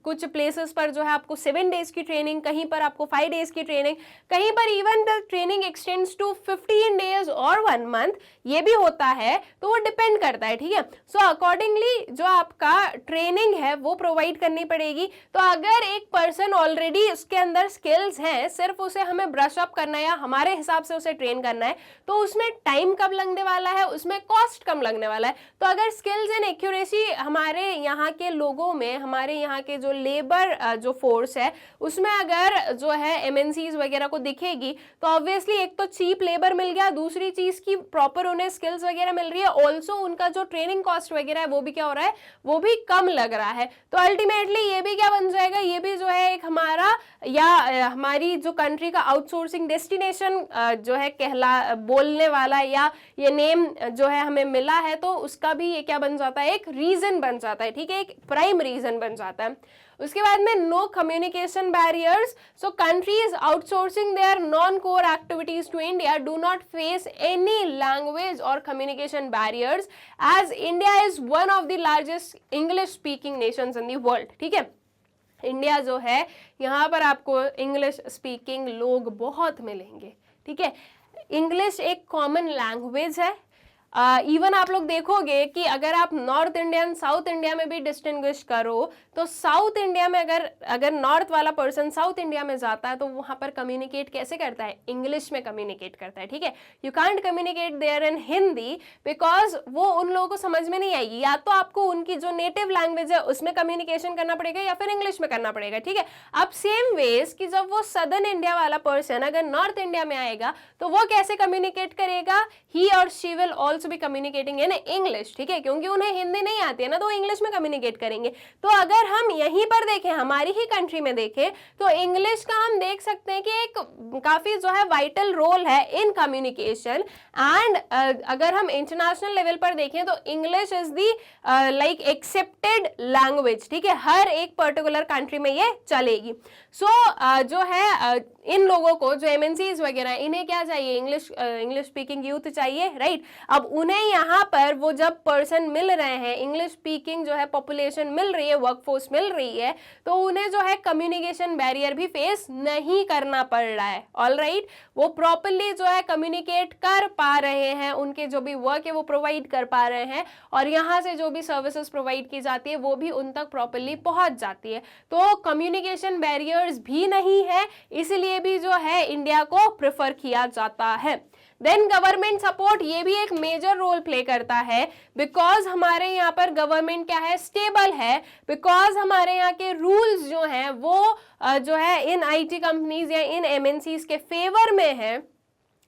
कुछ प्लेसेस पर जो है आपको 7 डेज की ट्रेनिंग, कहीं पर आपको 5 डेज की ट्रेनिंग, कहीं पर even the training extends to 15 days और 1 मंथ, ये भी होता है, तो वो डिपेंड करता है, ठीक है। सो अकॉर्डिंगली जो आपका ट्रेनिंग है वो प्रोवाइड करनी पड़ेगी। तो अगर एक पर्सन ऑलरेडी उसके अंदर स्किल्स हैं, सिर्फ उसे हमें ब्रश अप करना है या हमारे हिसाब से उसे ट्रेन करना है, तो उसमें टाइम कम लगने वाला है, उसमें कॉस्ट कम लगने वाला है। तो अगर स्किल्स एंड एक्यूरेसी हमारे यहाँ के लोगों में, हमारे यहाँ के जो लेबर जो फोर्स है उसमें अगर जो है एमएनसीज वगैरह को दिखेगी, तो ऑब्वियसली एक तो चीप लेबर मिल गया, दूसरी चीज की प्रॉपर उन्हें स्किल्स वगैरह मिल रही है, ऑल्सो उनका जो ट्रेनिंग कॉस्ट वगैरह है वो भी क्या हो रहा है, वो भी कम लग रहा है। तो अल्टीमेटली ये भी क्या बन जाएगा, ये भी जो है एक हमारा या हमारी जो कंट्री का आउटसोर्सिंग डेस्टिनेशन जो है बोलने वाला या ये नेम जो है हमें मिला है, तो उसका भी ये क्या बन जाता है, एक रीजन बन जाता है, ठीक है, एक प्राइम रीजन बन जाता है। उसके बाद में no communication barriers, so countries outsourcing their non core activities to India do not face any language और communication barriers as India is one of the largest English speaking nations in the world, ठीक है। India जो है यहाँ पर आपको English speaking लोग बहुत मिलेंगे, ठीक है। इंग्लिश एक कॉमन लैंग्वेज है। इवन आप लोग देखोगे कि अगर आप north India and south India में भी डिस्टिंग्विश करो, तो साउथ इंडिया में अगर नॉर्थ वाला पर्सन साउथ इंडिया में जाता है तो वहां पर कम्युनिकेट कैसे करता है, इंग्लिश में कम्युनिकेट करता है, ठीक है। You can't communicate there in Hindi because वो उन लोगों को समझ में नहीं आएगी, या तो आपको उनकी जो नेटिव लैंग्वेज है उसमें कम्युनिकेशन करना पड़ेगा या फिर इंग्लिश में करना पड़ेगा, ठीक है। अब सेम वेज कि जब वो सदर्न इंडिया वाला पर्सन अगर नॉर्थ इंडिया में आएगा तो वो कैसे कम्युनिकेट करेगा, ही और she will also be communicating in English, ठीक है, क्योंकि उन्हें हिंदी नहीं आती है ना, तो वो इंग्लिश में कम्युनिकेट करेंगे। तो अगर हम यहीं पर देखें, हमारी ही कंट्री में देखें, तो इंग्लिश का हम देख सकते हैं कि एक काफी जो है वाइटल रोल है इन कम्युनिकेशन। एंड अगर हम इंटरनेशनल लेवल पर देखें तो English is the like accepted language, ठीक है, हर एक पर्टिकुलर कंट्री में ये चलेगी। सो जो है इन लोगों को जो एमएनसीज वगैरह इन्हें क्या चाहिए, इंग्लिश स्पीकिंग यूथ चाहिए, राइट। अब उन्हें यहाँ पर वो जब पर्सन मिल रहे हैं, इंग्लिश स्पीकिंग जो है पॉपुलेशन मिल रही है, वर्कफोर्स मिल रही है, तो उन्हें जो है कम्युनिकेशन बैरियर भी फेस नहीं करना पड़ रहा है, ऑलराइट। वो प्रॉपरली जो है कम्युनिकेट कर पा रहे हैं, उनके जो भी वर्क है वो प्रोवाइड कर पा रहे हैं, और यहाँ से जो भी सर्विसेज प्रोवाइड की जाती है वो भी उन तक प्रॉपरली पहुंच जाती है। तो कम्युनिकेशन बैरियर्स भी नहीं है, इसलिए भी जो है इंडिया को प्रेफर किया जाता है। देन गवर्नमेंट सपोर्ट, ये भी एक मेजर रोल प्ले करता है, बिकॉज हमारे यहाँ पर गवर्नमेंट क्या है, स्टेबल है, बिकॉज हमारे यहाँ के रूल्स जो हैं वो जो है इन आईटी कंपनीज या इन एमएनसीज के फेवर में है,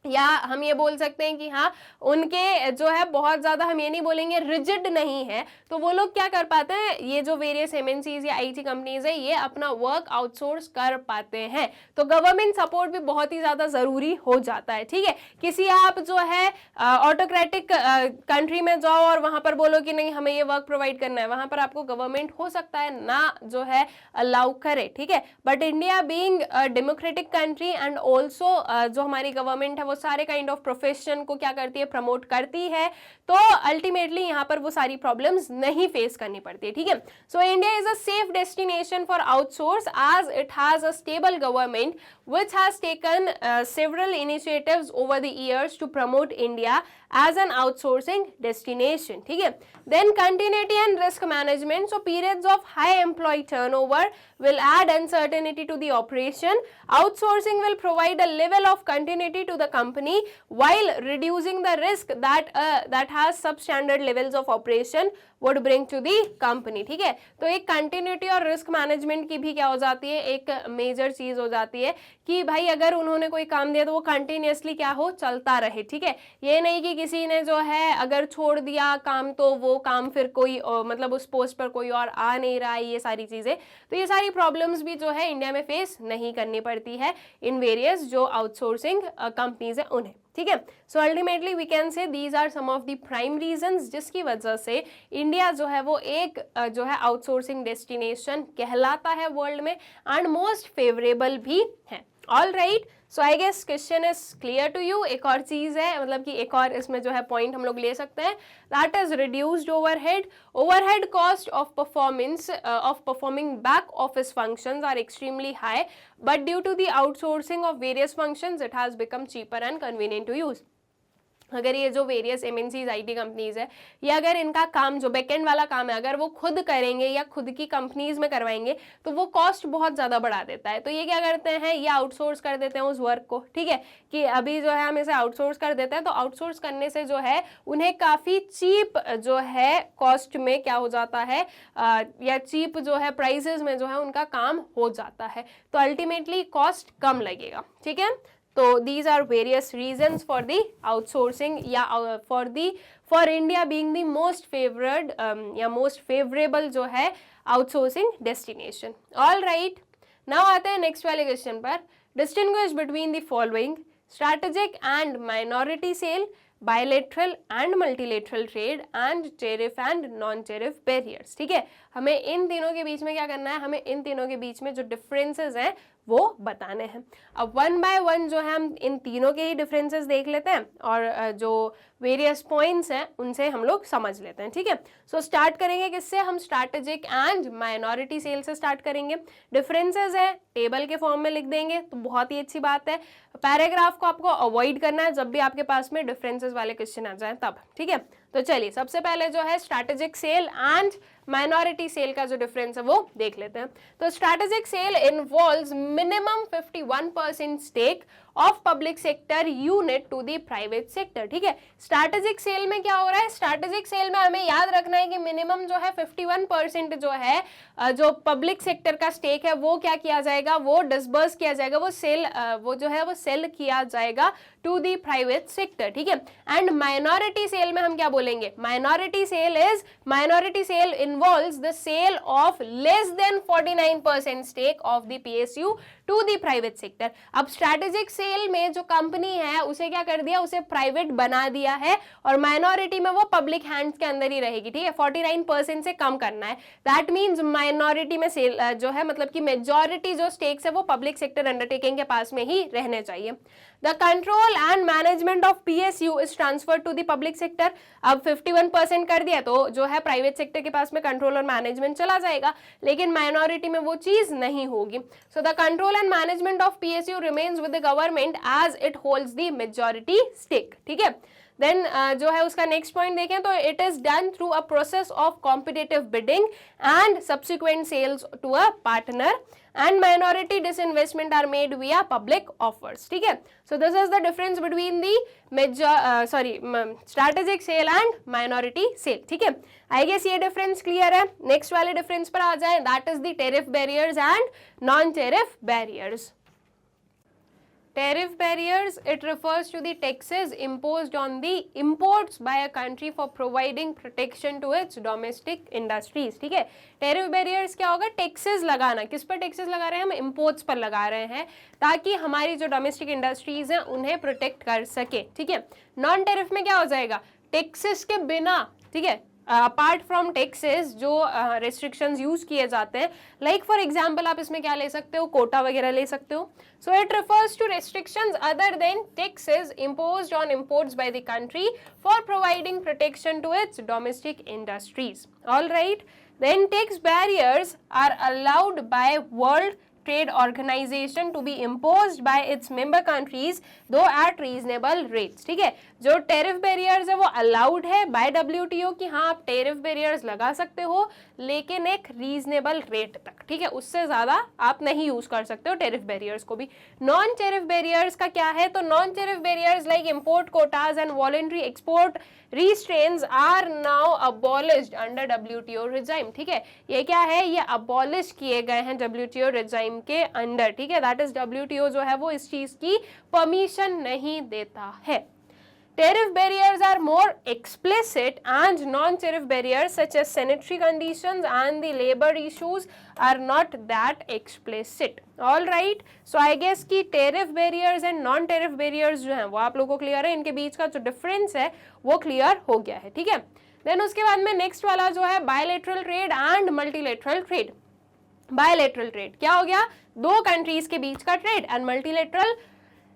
या हम ये बोल सकते हैं कि हाँ उनके जो है बहुत ज़्यादा, हम ये नहीं बोलेंगे रिजिड नहीं है, तो वो लोग क्या कर पाते हैं, ये जो वेरियस एमएनसीज या आईटी कंपनीज है ये अपना वर्क आउटसोर्स कर पाते हैं। तो गवर्नमेंट सपोर्ट भी बहुत ही ज़्यादा ज़रूरी हो जाता है, ठीक है। किसी आप जो है ऑटोक्रेटिक कंट्री में जाओ और वहाँ पर बोलो कि नहीं हमें ये वर्क प्रोवाइड करना है, वहाँ पर आपको गवर्नमेंट हो सकता है ना जो है अलाउ करे, ठीक है। But India being democratic country and also जो हमारी गवर्नमेंट है वो सारे काइंड ऑफ प्रोफेशन को क्या करती है, प्रमोट करती है, तो अल्टीमेटली यहाँ पर वो सारी प्रॉब्लम्स नहीं फेस करनी पड़ती है, ठीक है। So India is a safe destination for outsource as it has a stable government which has taken several initiatives over the years to promote India as an outsourcing destination, ठीक है। Then continuity and risk management, so periods of high employee turnover will add uncertainty to the operation. Outsourcing will provide a level of continuity to the company while reducing the risk that has substandard levels of operation would bring to the company, ठीक है। तो एक continuity और risk management की भी क्या हो जाती है, एक मेजर चीज हो जाती है कि भाई अगर उन्होंने कोई काम दिया तो वो कंटिन्यूअसली क्या हो, चलता रहे, ठीक है। ये नहीं कि किसी ने जो है अगर छोड़ दिया काम तो वो काम फिर कोई मतलब उस पोस्ट पर कोई और आ नहीं रहा है, ये सारी चीजें, तो ये सारी प्रॉब्लम्स भी जो है इंडिया में फेस नहीं करनी पड़ती है इन वेरियस जो आउटसोर्सिंग कंपनीज है उन्हें, ठीक है। So ultimately we can say these are some of the prime reasons जिसकी वजह से इंडिया जो है वो एक जो है आउटसोर्सिंग डेस्टिनेशन कहलाता है वर्ल्ड में एंड मोस्ट फेवरेबल भी है, all right. So I guess question is clear to you. एक और चीज है, मतलब कि एक और इसमें जो है पॉइंट हम लोग ले सकते हैं, that is reduced overhead cost of performing back office functions are extremely high, but due to the outsourcing of various functions it has become cheaper and convenient to use. अगर ये जो वेरियस एमएनसीज आईटी कंपनीज है, या अगर इनका काम जो backend वाला काम है अगर वो खुद करेंगे या खुद की कंपनीज में करवाएंगे तो वो कॉस्ट बहुत ज़्यादा बढ़ा देता है। तो ये क्या करते हैं, ये आउटसोर्स कर देते हैं उस वर्क को, ठीक है, कि अभी जो है हम इसे आउटसोर्स कर देते हैं, तो आउटसोर्स करने से जो है उन्हें काफ़ी चीप जो है कॉस्ट में क्या हो जाता है, या चीप जो है प्राइसेस में जो है उनका काम हो जाता है, तो अल्टीमेटली कॉस्ट कम लगेगा, ठीक है। तो these are various reasons for the outsourcing या for India being the most favored या most favorable जो है outsourcing destination. All right. Now आते हैं नेक्स्ट वाले क्वेश्चन पर, distinguish between the following strategic and minority sale, bilateral and multilateral trade and tariff and non tariff barriers. ठीक है, हमें इन तीनों के बीच में क्या करना है, हमें इन तीनों के बीच में जो डिफरेंसेस हैं वो बताने हैं। अब वन बाय वन जो है हम इन तीनों के ही डिफरेंसेस देख लेते हैं और जो वेरियस पॉइंट्स हैं उनसे हम लोग समझ लेते हैं। ठीक है, सो स्टार्ट करेंगे किससे, हम स्ट्रैटेजिक एंड माइनॉरिटी सेल से स्टार्ट करेंगे। डिफरेंसेस है टेबल के फॉर्म में लिख देंगे तो बहुत ही अच्छी बात है। पैराग्राफ को आपको अवॉइड करना है जब भी आपके पास में डिफरेंसेस वाले क्वेश्चन आ जाए तब। ठीक है, तो चलिए सबसे पहले जो है strategic sale and minority sale का जो डिफरेंस है वो देख लेते हैं। तो strategic sale involves minimum 51% stake of public sector unit to the private sector. ठीक है, स्ट्रैटेजिक सेल में क्या हो रहा है, स्ट्रैटेजिक सेल में हमें याद रखना है कि मिनिमम जो है 51% जो है जो पब्लिक सेक्टर का स्टेक है वो क्या किया जाएगा, वो डिसबर्स किया जाएगा, वो सेल वो जो है वो सेल किया जाएगा टू द प्राइवेट सेक्टर। ठीक है, एंड माइनॉरिटी सेल में हम क्या बोलेंगे, minority sale involves the sale of less than 49% stake of the PSU to the private sector. अब स्ट्रैटेजिक सेल में जो कंपनी है उसे क्या कर दिया, उसे प्राइवेट बना दिया है और माइनॉरिटी में वो पब्लिक हैंड्स के अंदर ही रहेगी। ठीक है, 49% से कम करना है, दैट मीन्स माइनॉरिटी में सेल जो है मतलब कि मेजॉरिटी जो स्टेक्स है वो पब्लिक सेक्टर अंडरटेकिंग के पास में ही रहने चाहिए। The control and management of PSU is transfer to the public sector. अब 51% कर दिया तो जो है प्राइवेट सेक्टर के पास में कंट्रोल और मैनेजमेंट चला जाएगा, लेकिन माइनॉरिटी में वो चीज नहीं होगी। So the control and management of PSU remains with the government as it holds the majority stake. ठीक है, देन जो है उसका नेक्स्ट पॉइंट देखें तो it is done through a process of competitive bidding and subsequent sales to a partner and minority disinvestment are made via public offers. ठीक है, so this is the difference between the strategic sale and minority sale. ठीक है, I guess ये difference clear है। next वाले difference पर आ जाए, that is the tariff barriers and non-tariff barriers. Tariff barriers, it refers to the taxes imposed on the imports by a country for providing protection to its domestic industries. ठीक है, tariff barriers क्या होगा, taxes लगाना। किस पर taxes लगा रहे हैं हम, इंपोर्ट्स पर लगा रहे हैं ताकि हमारी जो डोमेस्टिक इंडस्ट्रीज हैं उन्हें प्रोटेक्ट कर सके। ठीक है, नॉन टेरिफ में क्या हो जाएगा, टैक्सेस के बिना, ठीक है, अपार्ट फ्रॉम टैक्सेस जो रेस्ट्रिक्शंस यूज किए जाते हैं, लाइक फॉर एग्जांपल आप इसमें क्या ले सकते हो, कोटा वगैरह ले सकते हो। So it refers to restrictions other than taxes imposed on imports by the country for providing protection to its domestic industries. All right, then tax barriers are allowed by world trade organization to be imposed by its member countries though at reasonable rates। ठीक है, जो tariff barriers है वो allowed है bye WTO कि हाँ आप tariff barriers लगा सकते हो लेकिन एक रीजनेबल रेट तक। ठीक है, उससे ज्यादा आप नहीं यूज कर सकते हो टेरिफ बैरियर्स को भी। नॉन टेरिफ बैरियर्स का क्या है, तो non tariff barriers like import Kota's and voluntary export restraints are now abolished under WTO regime। ठीक है, ये क्या है, ये abolish किए गए हैं WTO regime के अंडर। ठीक है, that is WTO जो है वो इस चीज की परमिशन नहीं देता है। Tariff barriers are more explicit and non-tariff barriers such as sanitary conditions and the labor issues are not that explicit. All right, so I guess कि tariff barriers and non-tariff barriers जो हैं वो आप लोगों को क्लियर है, इनके बीच का जो डिफरेंस है वो क्लियर हो गया है। ठीक है, देन उसके बाद में नेक्स्ट वाला जो है bilateral trade and multilateral trade. Bilateral trade क्या हो गया, दो कंट्रीज के बीच का ट्रेड, एंड मल्टीलेटरल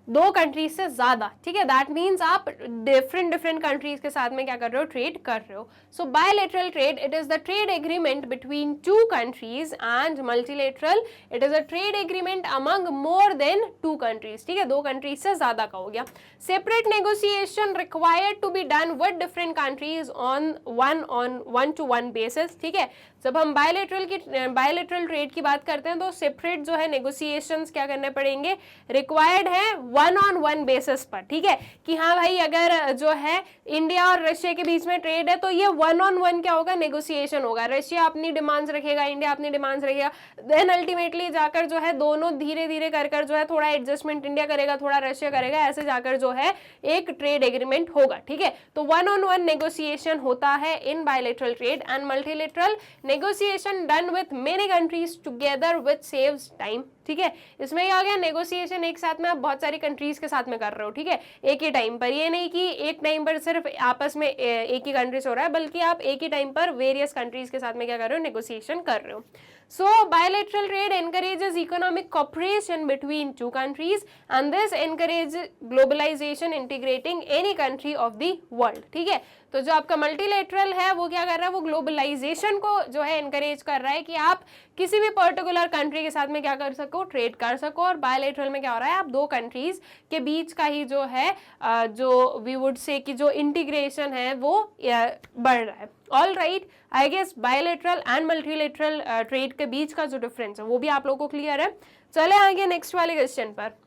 दो कंट्रीज से ज्यादा। ठीक है, दैट मीन्स आप डिफरेंट कंट्रीज के साथ में क्या कर रहे हो, ट्रेड कर रहे हो। So bilateral trade it is the trade agreement between two countries and multilateral it is a trade agreement among more than two countries. ठीक है, दो कंट्रीज से ज्यादा का हो गया। Separate negotiation required to be done with different countries on one to one basis. ठीक है, जब हम बायलेटरल ट्रेड की बात करते हैं तो सेपरेट जो है नेगोशिएशंस क्या करने पड़ेंगे, रिक्वायर्ड है वन ऑन वन बेसिस पर। ठीक है, कि हाँ भाई अगर जो है इंडिया और रशिया के बीच में ट्रेड है तो ये वन ऑन वन क्या होगा, नेगोशिएशन होगा। रशिया अपनी डिमांड्स रखेगा, इंडिया अपनी डिमांड्स रखेगा, देन अल्टीमेटली जाकर जो है दोनों धीरे धीरे कर जो है थोड़ा एडजस्टमेंट इंडिया करेगा, थोड़ा रशिया करेगा, ऐसे जाकर जो है एक ट्रेड एग्रीमेंट होगा। ठीक है, तो वन ऑन वन नेगोशिएशन होता है in bilateral trade and multilateral negotiation done with many countries together which saves time। ठीक है। इसमें क्या हो गया, नेगोशिएशन एक साथ में आप बहुत सारी कंट्रीज के साथ में कर रहे हो, ठीक है, एक ही टाइम पर। ये नहीं कि एक टाइम पर सिर्फ आपस में एक ही कंट्री से हो रहा है, बल्कि आप एक ही टाइम पर वेरियस कंट्रीज के साथ में क्या कर रहे हो, नेगोशिएशन कर रहे हो। So bilateral trade encourages economic cooperation between two countries and this encourages globalization integrating any country of the world, ठीक है। तो जो आपका मल्टीलेटरल है वो क्या कर रहा है, वो ग्लोबलाइजेशन को जो है एनकरेज कर रहा है कि आप किसी भी पर्टिकुलर कंट्री के साथ में क्या कर सको, ट्रेड कर सको। और बायलैटरल में क्या हो रहा है, आप दो कंट्रीज के बीच का ही जो है जो वी वुड से कि जो इंटीग्रेशन है वो बढ़ रहा है। All right, I guess bilateral and multilateral trade के बीच का जो डिफरेंस है वो भी आप लोगों को क्लियर है। चले आगे नेक्स्ट वाले क्वेश्चन पर।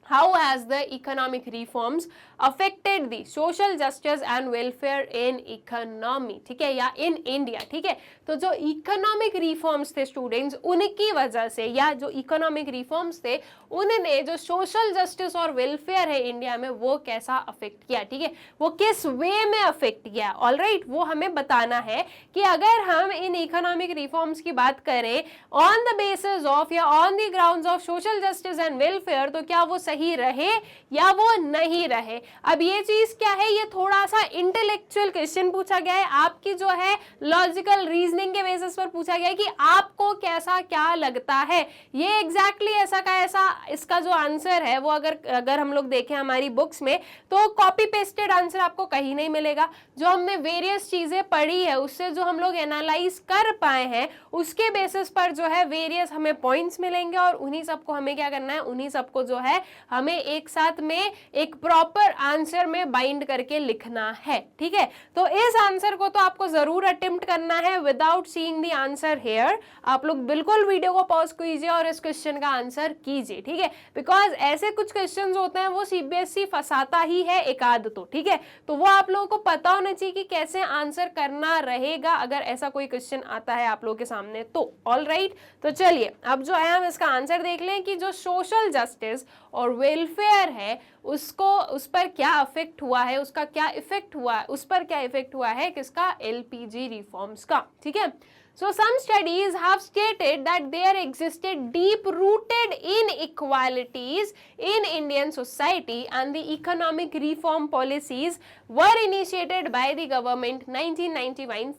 How has the economic reforms affected the social justice and welfare in economy, ठीक है, या in India, ठीक है। तो जो इकोनॉमिक रिफॉर्म्स थे स्टूडेंट्स, उनकी वजह से, या जो इकोनॉमिक रिफॉर्म्स थे उन्होंने जो सोशल जस्टिस और वेलफेयर है इंडिया में वो कैसा अफेक्ट किया, ठीक है, वो किस वे में अफेक्ट किया। ऑल राइट, वो हमें बताना है कि अगर हम इन इकोनॉमिक रिफॉर्म्स की बात करें ऑन द बेसिस ऑफ या on the grounds of social justice and welfare, तो क्या वो सही रहे या वो नहीं रहे। अब ये चीज क्या है, ये थोड़ा सा इंटेलेक्चुअल क्वेश्चन पूछा गया है, आपकी जो है लॉजिकल रीजनिंग के बेसिस पर पूछा गया है कि आपको कैसा क्या लगता है। ये एग्जैक्टली ऐसा का ऐसा इसका जो आंसर है वो अगर हम लोग देखें हमारी बुक्स में तो कॉपी पेस्टेड आंसर आपको कहीं नहीं मिलेगा। जो हमने वेरियस चीजें पढ़ी है उससे जो हम लोग एनालाइज कर पाए हैं उसके बेसिस पर जो है वेरियस हमें पॉइंट्स मिलेंगे और उन्हीं सबको हमें क्या करना है, उन्हीं सबको जो है हमें एक साथ में एक प्रॉपर आंसर में बाइंड करके लिखना है, ठीक है। तो इस आंसर को तो आपको जरूर अटेम्प्ट करना है without seeing the answer here. आप लोग बिल्कुल वीडियो को पॉज कीजिए और इस क्वेश्चन का आंसर कीजिए, ठीक है, बिकॉज ऐसे कुछ क्वेश्चंस होते हैं वो सीबीएसई फंसाता ही है एक आध तो, ठीक है। तो वो आप लोगों को पता होना चाहिए कि कैसे आंसर करना रहेगा अगर ऐसा कोई क्वेश्चन आता है आप लोगों के सामने तो। ऑल राइट, तो चलिए अब जो है हम इसका आंसर देख लें कि जो सोशल जस्टिस और वेलफेयर है उसको, उस पर क्या अफेक्ट हुआ है, उसका क्या इफेक्ट हुआ है, उस पर क्या इफेक्ट हुआ है किसका, एलपीजी रिफॉर्म्स का, ठीक है। So some studies have stated that there existed deep-rooted inequalities in Indian society and the economic reform policies were initiated by the government 1991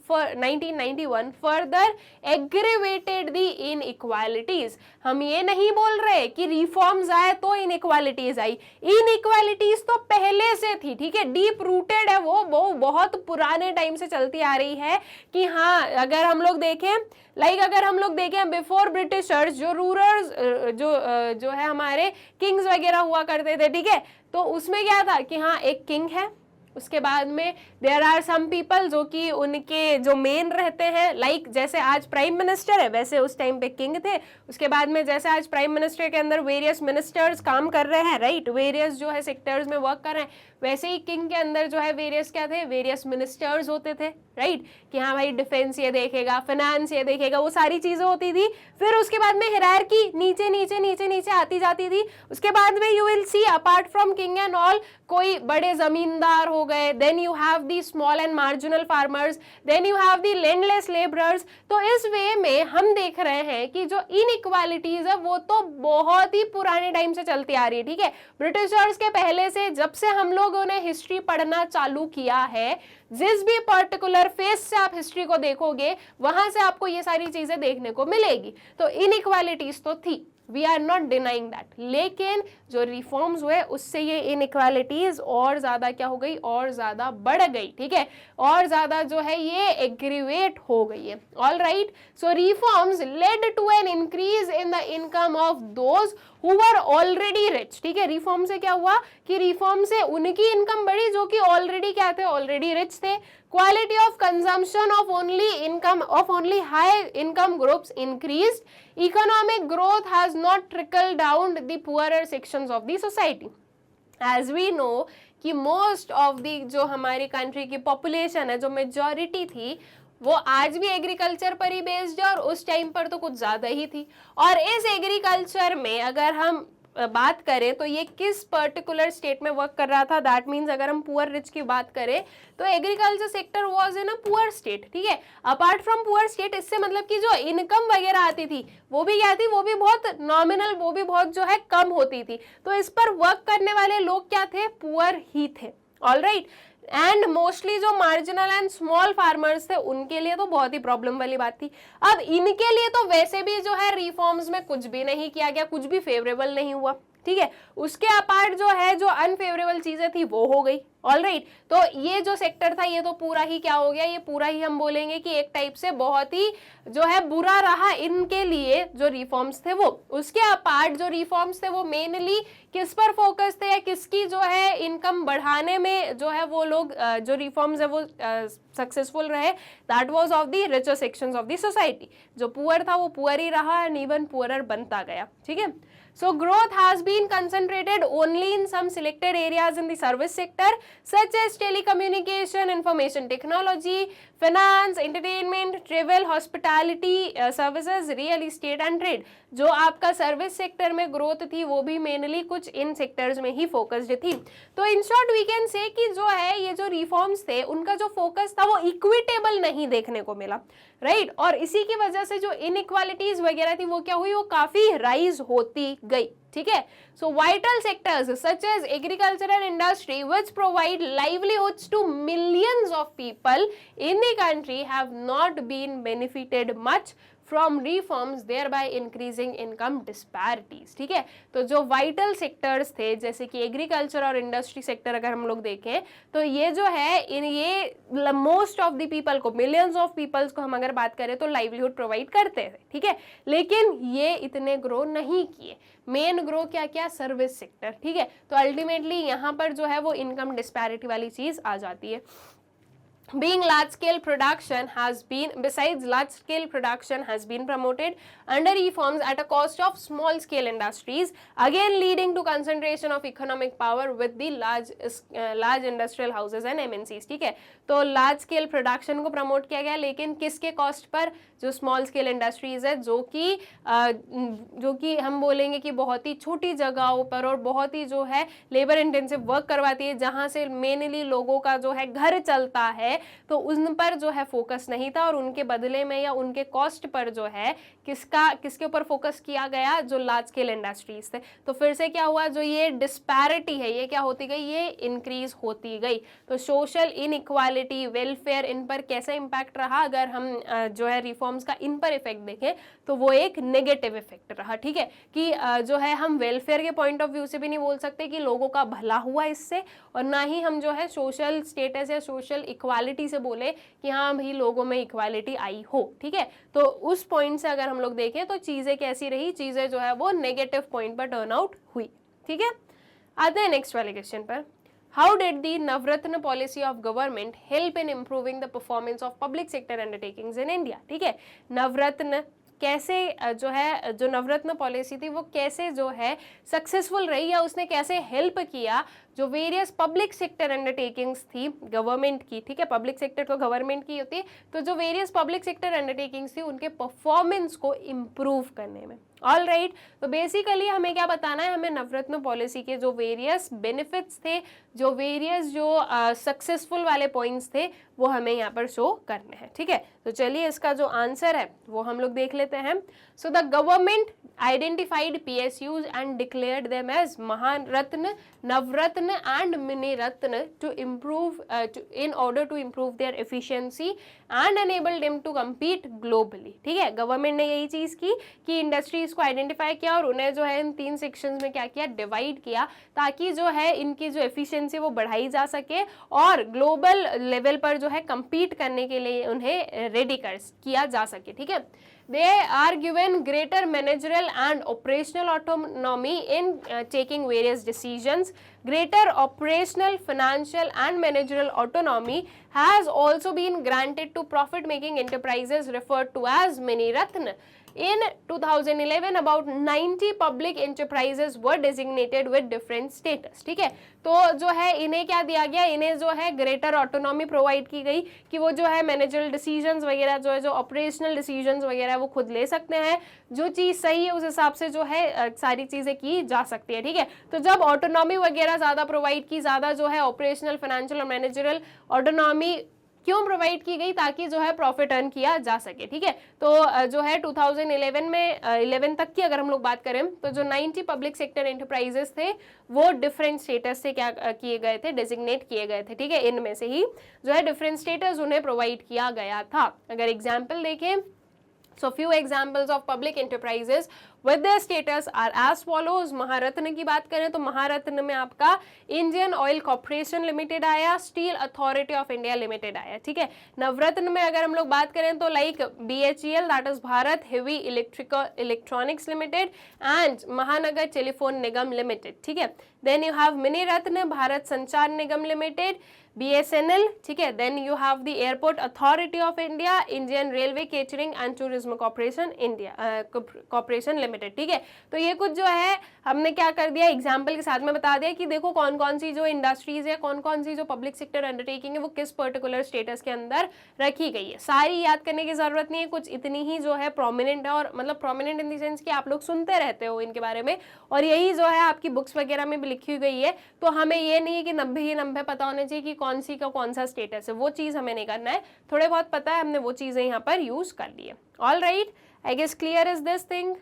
further aggravated the inequalities। हम ये नहीं बोल रहे कि रिफॉर्म्स आए तो इनइक्वालिटीज आई, इनइक्वालिटीज तो पहले से थी, ठीक है, डीप रूटेड है वो बहुत पुराने टाइम से चलती आ रही है कि हाँ अगर हम लोग देखें अगर हम लोग देखें बिफोर ब्रिटिशर्स जो रूलर्स जो है हमारे किंग्स वगैरह हुआ करते थे, ठीक है, तो उसमें क्या था कि हाँ एक किंग है, उसके बाद में देयर आर सम पीपल जो कि उनके जो मेन रहते हैं, जैसे आज प्राइम मिनिस्टर है वैसे उस टाइम पे किंग थे। उसके बाद में जैसे आज प्राइम मिनिस्टर के अंदर वेरियस मिनिस्टर्स काम कर रहे हैं, राइट, वेरियस जो है सेक्टर्स में वर्क कर रहे हैं, वैसे ही किंग के अंदर जो है वेरियस क्या थे, वेरियस मिनिस्टर्स होते थे, राइट, कि हाँ भाई डिफेंस ये देखेगा, फाइनेंस ये देखेगा, वो सारी चीजें होती थी। फिर उसके बाद में हायरार्की नीचे नीचे नीचे नीचे आती जाती थी। उसके बाद में you will see apart from king and all कोई बड़े जमींदार हो गए, then you have the small and marginal farmers, then you have the landless labourers. तो इस वे में हम देख रहे हैं कि जो इनइक्वालिटीज है वो तो बहुत ही पुराने टाइम से चलती आ रही है, ठीक है, ब्रिटिशर्स के पहले से। जब से हम लोगों ने हिस्ट्री पढ़ना चालू किया है, जिस भी पर्टिकुलर फेज से आप हिस्ट्री को देखोगे वहां से आपको ये सारी चीजें देखने को मिलेगी। तो इनइक्वालिटीज तो थी, we are not denying that, लेकिन जो रिफॉर्म्स हुए उससे ये इनइक्वालिटीज और ज्यादा क्या हो गई, और ज्यादा बढ़ गई, ठीक है, और ज्यादा जो है ये एग्रीवेट हो गई है। All right, so reforms led to an increase in the income of those who were already rich, ठीक है। रिफॉर्म से क्या हुआ कि रिफॉर्म से उनकी इनकम बढ़ी जो कि ऑलरेडी क्या थे, ऑलरेडी रिच थे। Quality of consumption of only high income groups increased, economic growth has not trickled down the poorer sections of the society। as we know कि most of the जो हमारी country की population है, जो majority थी वो आज भी एग्रीकल्चर पर ही बेस्ड है और उस टाइम पर तो कुछ ज्यादा ही थी। और इस एग्रीकल्चर में अगर हम बात करें तो ये किस पर्टिकुलर स्टेट में वर्क कर रहा था, दैट मीन्स अगर हम पुअर रिच की बात करें तो agriculture sector was in a poor state, ठीक है। अपार्ट फ्रॉम पुअर स्टेट, इससे मतलब कि जो इनकम वगैरह आती थी वो भी क्या थी, वो भी बहुत नॉमिनल, वो भी बहुत जो है कम होती थी। तो इस पर वर्क करने वाले लोग क्या थे, पुअर ही थे, ऑलराइट। एंड मोस्टली जो मार्जिनल एंड स्मॉल फार्मर्स थे उनके लिए तो बहुत ही प्रॉब्लम वाली बात थी। अब इनके लिए तो वैसे भी जो है रिफॉर्म्स में कुछ भी नहीं किया गया, कुछ भी फेवरेबल नहीं हुआ, ठीक है। उसके अपार्ट जो है जो अनफेवरेबल चीजें थी वो हो गई, ऑलराइट। तो ये जो सेक्टर था ये तो पूरा ही क्या हो गया, ये पूरा ही हम बोलेंगे कि एक टाइप से बहुत ही जो है बुरा रहा इनके लिए जो रिफॉर्म्स थे वो। उसके अपार्ट जो रिफॉर्म्स थे वो मेनली किस पर फोकस थे, या किसकी जो है इनकम बढ़ाने में जो है वो लोग जो रिफॉर्म्स है वो सक्सेसफुल रहे, that was of the richer sections of the society. जो पुअर था वो पुअर ही रहा एंड इवन पुअरर बनता गया, ठीक है। So growth has been concentrated only in some selected areas in the service sector such as telecommunication, information technology, finance, entertainment, travel, hospitality services, real estate and trade। जो आपका service sector में growth थी वो भी mainly कुछ इन sectors में ही focused थी। तो इन शॉर्ट वी कैन से कि जो है ये जो रिफॉर्म्स थे उनका जो फोकस था वो इक्विटेबल नहीं देखने को मिला, राइट। और इसी की वजह से जो इनइक्वालिटीज वगैरह थी वो क्या हुई, वो काफी राइज होती गई, ठीक है। So vital sectors such as agriculture and industry which provide livelihoods to millions of people in the country have not been benefited much from reforms thereby increasing income disparities, ठीक है। तो जो वाइटल सेक्टर्स थे जैसे कि agriculture और industry sector अगर हम लोग देखें तो ये जो है इन ये मोस्ट ऑफ द पीपल को, मिलियंस ऑफ पीपल्स को हम अगर बात करें तो लाइवलीहुड प्रोवाइड करते हैं, ठीक है। लेकिन ये इतने ग्रो नहीं किए, मेन ग्रो क्या क्या, सर्विस सेक्टर, ठीक है। तो अल्टीमेटली यहाँ पर जो है वो इनकम डिस्पैरिटी वाली चीज आ जाती है। Being large scale production has been, besides large scale production has been promoted under reforms at a cost of small scale industries, again leading to concentration of economic power with the large industrial houses and MNCs, ठीक है। तो large scale production को promote किया गया, लेकिन किसके cost per, जो small scale industries है जो कि हम बोलेंगे कि बहुत ही छोटी जगहों पर और बहुत ही जो है लेबर इंटेंसिव वर्क करवाती है, जहां से मेनली लोगों का जो है घर चलता है, तो उन पर जो है फोकस नहीं था। और उनके बदले में या उनके कॉस्ट पर जो है किसके ऊपर फोकस किया गया, जो लार्ज स्केल इंडस्ट्रीज थे। तो फिर से क्या हुआ, जो ये डिस्पैरिटी है ये क्या होती गई, ये इंक्रीज होती गई। तो सोशल इनइक्वालिटी, वेलफेयर, इन पर कैसा इंपैक्ट रहा, अगर हम जो है रिफॉर्म्स का इन पर इफेक्ट देखें तो वो एक नेगेटिव इफेक्ट रहा, ठीक है। कि जो है हम वेलफेयर के पॉइंट ऑफ व्यू से भी नहीं बोल सकते कि लोगों का भला हुआ इससे, और ना ही हम जो है सोशल स्टेटस या सोशल इक्वालिटी से बोले कि हाँ भाई लोगों में इक्वालिटी आई हो, ठीक है। तो उस पॉइंट से अगर हम लोग देखें तो चीजें कैसी रही, चीजें जो है वो नेगेटिव पॉइंट पर टर्न आउट हुई, ठीक है। आते हैं नेक्स्ट वाले क्वेश्चन पर। How did the Navratna policy of government help in improving the performance of public sector undertakings in India? ठीक है, नवरत्न कैसे जो है, जो नवरत्न पॉलिसी थी वो कैसे जो है सक्सेसफुल रही, या उसने कैसे हेल्प किया जो वेरियस पब्लिक सेक्टर अंडरटेकिंग्स थी गवर्नमेंट की, ठीक है। पब्लिक सेक्टर तो गवर्नमेंट की होती है, तो जो वेरियस पब्लिक सेक्टर अंडरटेकिंग्स थी उनके परफॉर्मेंस को इम्प्रूव करने में, ऑल राइट। तो बेसिकली हमें क्या बताना है, हमें नवरत्न पॉलिसी के जो वेरियस बेनिफिट्स थे, जो वेरियस जो सक्सेसफुल वाले पॉइंट्स थे वो हमें यहाँ पर शो करने हैं, ठीक है। तो चलिए इसका जो आंसर है वो हम लोग देख लेते हैं। सो the government identified PSUs and declared them as Maharatna, Navratna and Miniratna to improve in order to improve their efficiency and enable them to compete globally, ठीक है। गवर्नमेंट ने यही चीज की कि इंडस्ट्रीज को आइडेंटिफाई किया और उन्हें जो है इन 3 सेक्शंस में क्या किया, डिवाइड किया, ताकि जो है इनकी जो एफिशिएंसी वो बढ़ाई जा सके और ग्लोबल लेवल पर जो है compete करने के लिए उन्हें रेडी किया जा सके, ठीक है। They are given greater managerial and operational autonomy in taking various decisions. Greater operational, financial and managerial autonomy has also been granted to profit-making enterprises referred to as Mini Ratna. In 2011 about 90 public enterprises were designated with different status. ठीक है, तो जो है इन्हें क्या दिया गया, इन्हें जो है ग्रेटर ऑटोनॉमी प्रोवाइड की गई कि वो जो है मैनेजरल डिसीजंस वगैरह जो है, जो ऑपरेशनल डिसीजंस वगैरह वो खुद ले सकते हैं, जो चीज़ सही है उस हिसाब से जो है सारी चीज़ें की जा सकती है। ठीक है, तो जब ऑटोनॉमी वगैरह ज़्यादा प्रोवाइड की, ज़्यादा जो है ऑपरेशनल, फाइनेंशियल और मैनेजरल ऑटोनॉमी क्यों प्रोवाइड की गई, ताकि जो है प्रॉफिट अर्न किया जा सके। ठीक है, तो जो है 2011 में 11 तक की अगर हम लोग बात करें तो जो 90 पब्लिक सेक्टर एंटरप्राइजेस थे वो डिफरेंट स्टेटस से क्या किए गए थे, डेजिग्नेट किए गए थे। ठीक है, इनमें से ही जो है डिफरेंट स्टेटस उन्हें प्रोवाइड किया गया था। अगर एग्जाम्पल देखें, so few examples of public enterprises with their status are as follows। महारत्न की बात करें तो महारत्न में आपका इंडियन ऑयल कॉर्पोरेशन लिमिटेड आया, steel authority of India limited आया। ठीक है, नवरत्न में अगर हम लोग बात करें तो like BHEL that is Bharat Heavy Electronics Limited and Mahanagar Telephone Nigam Limited. ठीक है, then you have mini Ratna Bharat Sanchar Nigam Limited, BSNL। ठीक है, then you have the Airport Authority of India, Indian Railway Catering and Tourism Corporation India Corporation Limited. ठीक है, तो ये कुछ जो है हमने क्या कर दिया, एग्जाम्पल के साथ में बता दिया कि देखो कौन कौन सी जो इंडस्ट्रीज है, कौन कौन सी जो पब्लिक सेक्टर अंडरटेकिंग है वो किस पर्टिकुलर स्टेटस के अंदर रखी गई है। सारी याद करने की जरूरत नहीं है, कुछ इतनी ही जो है प्रोमिनेंट है, और मतलब प्रोमिनेंट इन द सेंस कि आप लोग सुनते रहते हो इनके बारे में, और यही जो है आपकी बुक्स वगैरह में भी लिखी गई है। तो हमें ये नहीं है कि 90 ही 90 पता होने चाहिए कि कौन सी का कौन सा स्टेटस है, वो चीज हमें नहीं करना है। थोड़े बहुत पता है, हमने वो चीजें यहाँ पर यूज कर ली है। All right, I guess clear is this thing.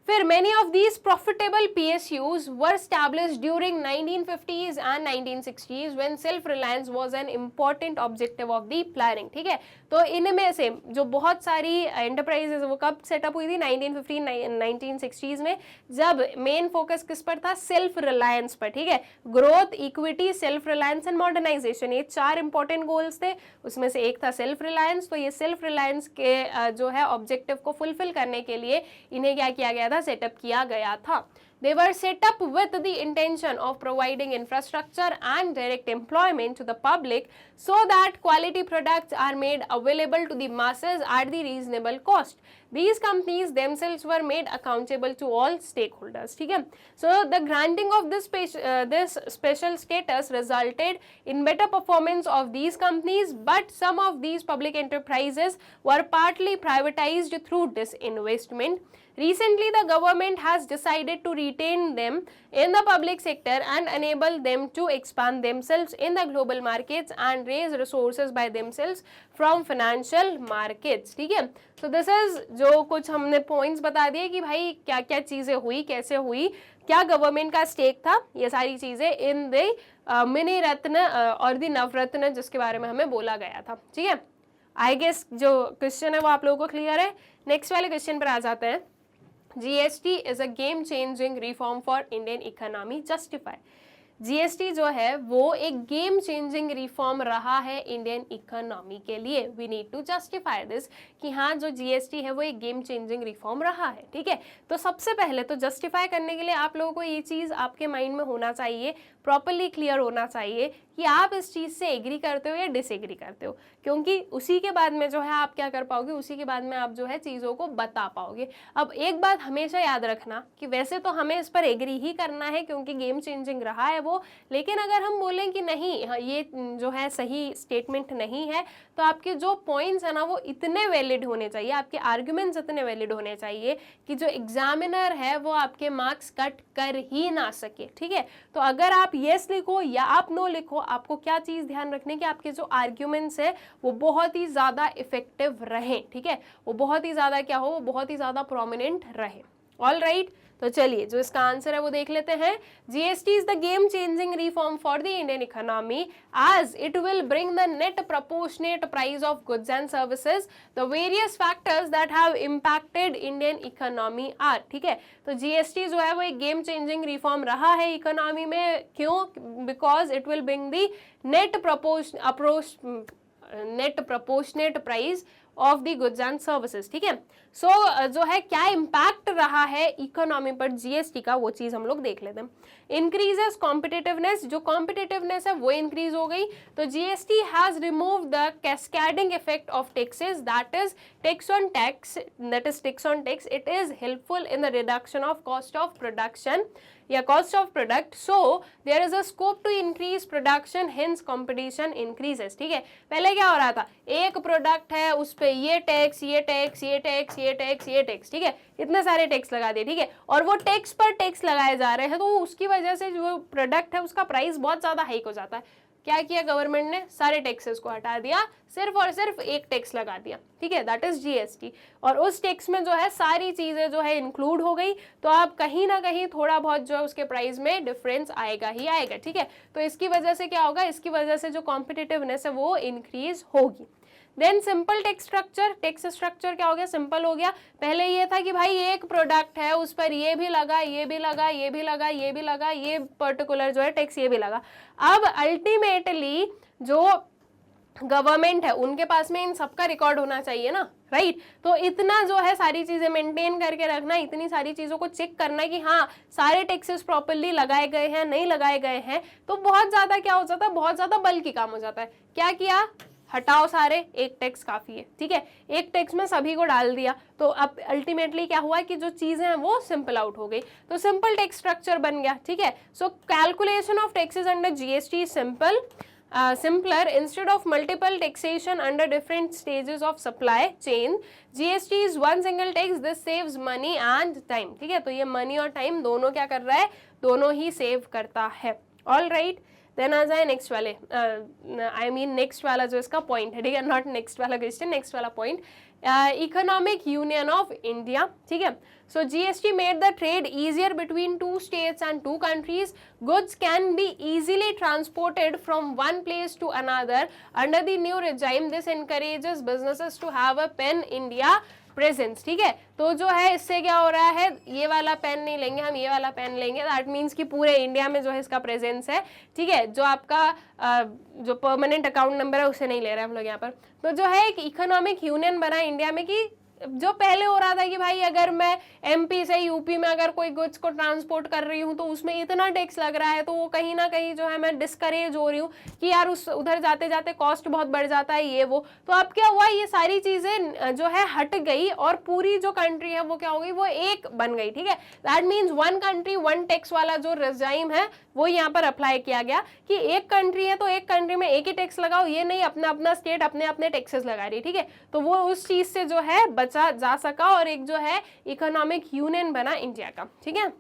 फिर many of these profitable PSUs were established during 1950s and 1960s when self-reliance was an important objective of the planning। ठीक है, तो इनमें से जो बहुत सारी एंटरप्राइजेज वो कब सेटअप हुई थी, 1960s में, जब मेन फोकस किस पर था, सेल्फ रिलायंस पर। ठीक है, growth, equity, self reliance and modernisation, ये 4 इंपॉर्टेंट गोल्स थे, उसमें से एक था सेल्फ रिलायंस। तो ये सेल्फ रिलायंस के जो है ऑब्जेक्टिव को फुलफिल करने के लिए इन्हें क्या किया गया था, सेटअप किया गया था। They were set up with the intention of providing infrastructure and direct employment to the public so that quality products are made available to the masses at the reasonable cost. These companies themselves were made accountable to all stakeholders। ठीक है, so the granting of this special status resulted in better performance of these companies, but some of these public enterprises were partly privatized through disinvestment। Recently, the government has decided to retain them in the public sector and enable them to expand themselves in the global markets and raise resources by themselves from financial markets। ठीक है, so this is जो कुछ हमने points बता दिए कि भाई क्या क्या चीज़ें हुई, कैसे हुई, क्या गवर्नमेंट का स्टेक था, ये सारी चीज़ें इन द मिनी रत्न और द नवरत्न जिसके बारे में हमें बोला गया था। ठीक है, आई गेस जो क्वेश्चन है वो आप लोगों को क्लियर है। नेक्स्ट वाले क्वेश्चन पर आ जाते हैं। GST is a game changing reform for Indian economy, justify। GST जो है वो एक गेम चेंजिंग रिफॉर्म रहा है इंडियन इकोनॉमी के लिए। We need to justify this कि हाँ जो GST है वो एक गेम चेंजिंग रिफॉर्म रहा है। ठीक है, तो सबसे पहले तो जस्टिफाई करने के लिए आप लोगों को ये चीज़ आपके माइंड में होना चाहिए, प्रॉपरली क्लियर होना चाहिए कि आप इस चीज़ से एग्री करते हो या डिसएग्री करते हो, क्योंकि उसी के बाद में जो है आप क्या कर पाओगे, उसी के बाद में आप जो है चीज़ों को बता पाओगे। अब एक बात हमेशा याद रखना कि वैसे तो हमें इस पर एग्री ही करना है क्योंकि गेम चेंजिंग रहा है वो, लेकिन अगर हम बोलें कि नहीं ये जो है सही स्टेटमेंट नहीं है, तो आपके जो पॉइंट्स है ना वो इतने वैलिड होने चाहिए, आपके आर्ग्यूमेंट्स इतने वैलिड होने चाहिए कि जो एग्जामिनर है वो आपके मार्क्स कट कर ही ना सके। ठीक है, तो अगर आप येस लिखो या आप नो लिखो, आपको क्या चीज़ ध्यान रखने की आपके जो आर्ग्यूमेंट्स है वो बहुत ही ज़्यादा इफेक्टिव रहें। ठीक है, वो बहुत ही ज़्यादा क्या हो, वो बहुत ही ज़्यादा प्रोमिनेंट रहे। ऑल राइट, तो चलिए जो इसका आंसर है वो देख लेते हैं। GST is the game changing reform for the Indian economy as it will bring the net proportionate price of goods and services. The various factors that have impacted Indian economy are. ठीक है, तो GST जो है वो एक game changing reform रहा है economy में। क्यों? Because it will bring the net proportionate price of the goods and services. ठीक है, सो जो है क्या इम्पैक्ट रहा है इकोनॉमी पर जीएसटी का, वो चीज हम लोग देख लेते हैं। इंक्रीजेस कॉम्पिटिटिवनेस, जो कॉम्पिटिटिवनेस है वो इंक्रीज हो गई। तो GST has remove the cascading effect of taxes, that is tax on tax, that is tax on tax. It is helpful in the reduction of cost of production या cost of product, so there is a scope to increase production, hence competition increases. ठीक है, पहले क्या हो रहा था, एक product है उस पे ये टैक्स, ये टैक्स, ये टैक्स, ये टैक्स, ये टैक्स, ठीक है, इतने सारे टैक्स लगा दिए। ठीक है, और वो टैक्स पर टैक्स लगाए जा रहे हैं, तो उसकी वजह से जो प्रोडक्ट है उसका प्राइस बहुत ज्यादा हाइक हो जाता है। क्या किया गवर्नमेंट ने, सारे टैक्सेस को हटा दिया, सिर्फ और सिर्फ एक टैक्स लगा दिया। ठीक है, दैट इज जीएसटी, और उस टैक्स में जो है सारी चीजें जो है इंक्लूड हो गई, तो आप कहीं ना कहीं थोड़ा बहुत जो है उसके प्राइस में डिफरेंस आएगा ही आएगा। ठीक है, तो इसकी वजह से क्या होगा, इसकी वजह से जो कॉम्पिटिटिवनेस है वो इंक्रीज होगी। Then simple tax structure, tax structure क्या हो गया, सिंपल हो गया। पहले ये था कि भाई एक प्रोडक्ट है उस पर ये भी लगा, ये भी लगा, ये भी लगा, ये भी लगा, ये पर्टिकुलर जो है टैक्स ये भी लगा। अब अल्टीमेटली जो गवर्नमेंट है उनके पास में इन सबका रिकॉर्ड होना चाहिए ना, राइट। तो इतना जो है सारी चीजें मेंटेन करके रखना, इतनी सारी चीजों को चेक करना कि हाँ सारे टैक्सेस प्रॉपर्ली लगाए गए हैं, नहीं लगाए गए हैं, तो बहुत ज्यादा क्या हो जाता है, बहुत ज्यादा बल्कि काम हो जाता है। क्या किया, हटाओ सारे, एक टैक्स काफी है। ठीक है, एक टैक्स में सभी को डाल दिया, तो अब अल्टीमेटली क्या हुआ कि जो चीजें हैं वो सिंपल आउट हो गई, तो सिंपल टैक्स स्ट्रक्चर बन गया। ठीक है, so calculation of taxes under GST simple, simpler instead of multiple taxation under different stages of supply chain, GST is one single tax, this saves money and time। ठीक है, तो ये money और time दोनों क्या कर रहा है, दोनों ही सेव करता है। ऑल राइट, देन आ जाए नेक्स्ट वाले, आई मीन नेक्स्ट वाला जो इसका पॉइंट है, ठीक है, नॉट नेक्स्ट वाला क्वेश्चन, नेक्स्ट वाला point, economic union of India. ठीक है, so GST made the trade easier between two states and two countries. Goods can be easily transported from one place to another under the new regime. This encourages businesses to have a pan India presence. ठीक है, तो जो है इससे क्या हो रहा है, ये वाला पेन नहीं लेंगे हम, ये वाला पेन लेंगे, दैट मीन्स कि पूरे इंडिया में जो है इसका प्रेजेंस है। ठीक है, जो आपका जो परमानेंट अकाउंट नंबर है उसे नहीं ले रहे हम लोग यहाँ पर। तो जो है एक इकोनॉमिक यूनियन बना इंडिया में, कि जो पहले हो रहा था कि भाई अगर मैं एमपी से यूपी में अगर कोई गुड्स को ट्रांसपोर्ट कर रही हूँ तो उसमें इतना टैक्स लग रहा है, तो वो कहीं ना कहीं जो है मैं डिस्करेज हो रही हूँ कि यार उस उधर जाते जाते कॉस्ट बहुत बढ़ जाता है ये वो। तो अब क्या हुआ, ये सारी चीजें जो है हट गई और पूरी जो कंट्री है वो क्या हो गई, वो एक बन गई। ठीक है, that means one country one tax वाला जो रिजाइम है वो यहाँ पर अप्लाई किया गया कि एक कंट्री है तो एक कंट्री में एक ही टैक्स लगाओ, ये नहीं अपना अपना स्टेट अपने अपने टैक्सेस लगा रही है। ठीक है, तो वो उस चीज से जो है बचा जा सका और एक जो है इकोनॉमिक यूनियन बना इंडिया का। ठीक है,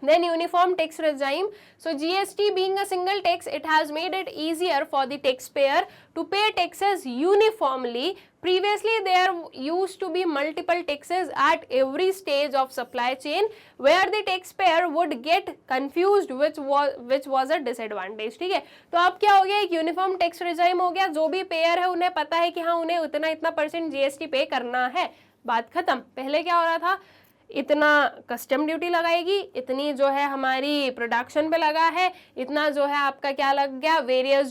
then uniform tax regime, so GST being a single tax, it has made it easier for the taxpayer to pay taxes uniformly. Previously there used to be multiple taxes at every stage of supply chain where the taxpayer would get confused, which was a disadvantage। ठीक है, तो अब क्या हो गया, एक uniform tax regime हो गया, जो भी पेयर है उन्हें पता है कि हाँ उन्हें उतना इतना % जीएसटी पे करना है, बात खत्म। पहले क्या हो रहा था, इतना कस्टम ड्यूटी लगाएगी, इतनी जो है हमारी प्रोडक्शन पे लगा है, इतना जो है आपका क्या लग गया, वेरियस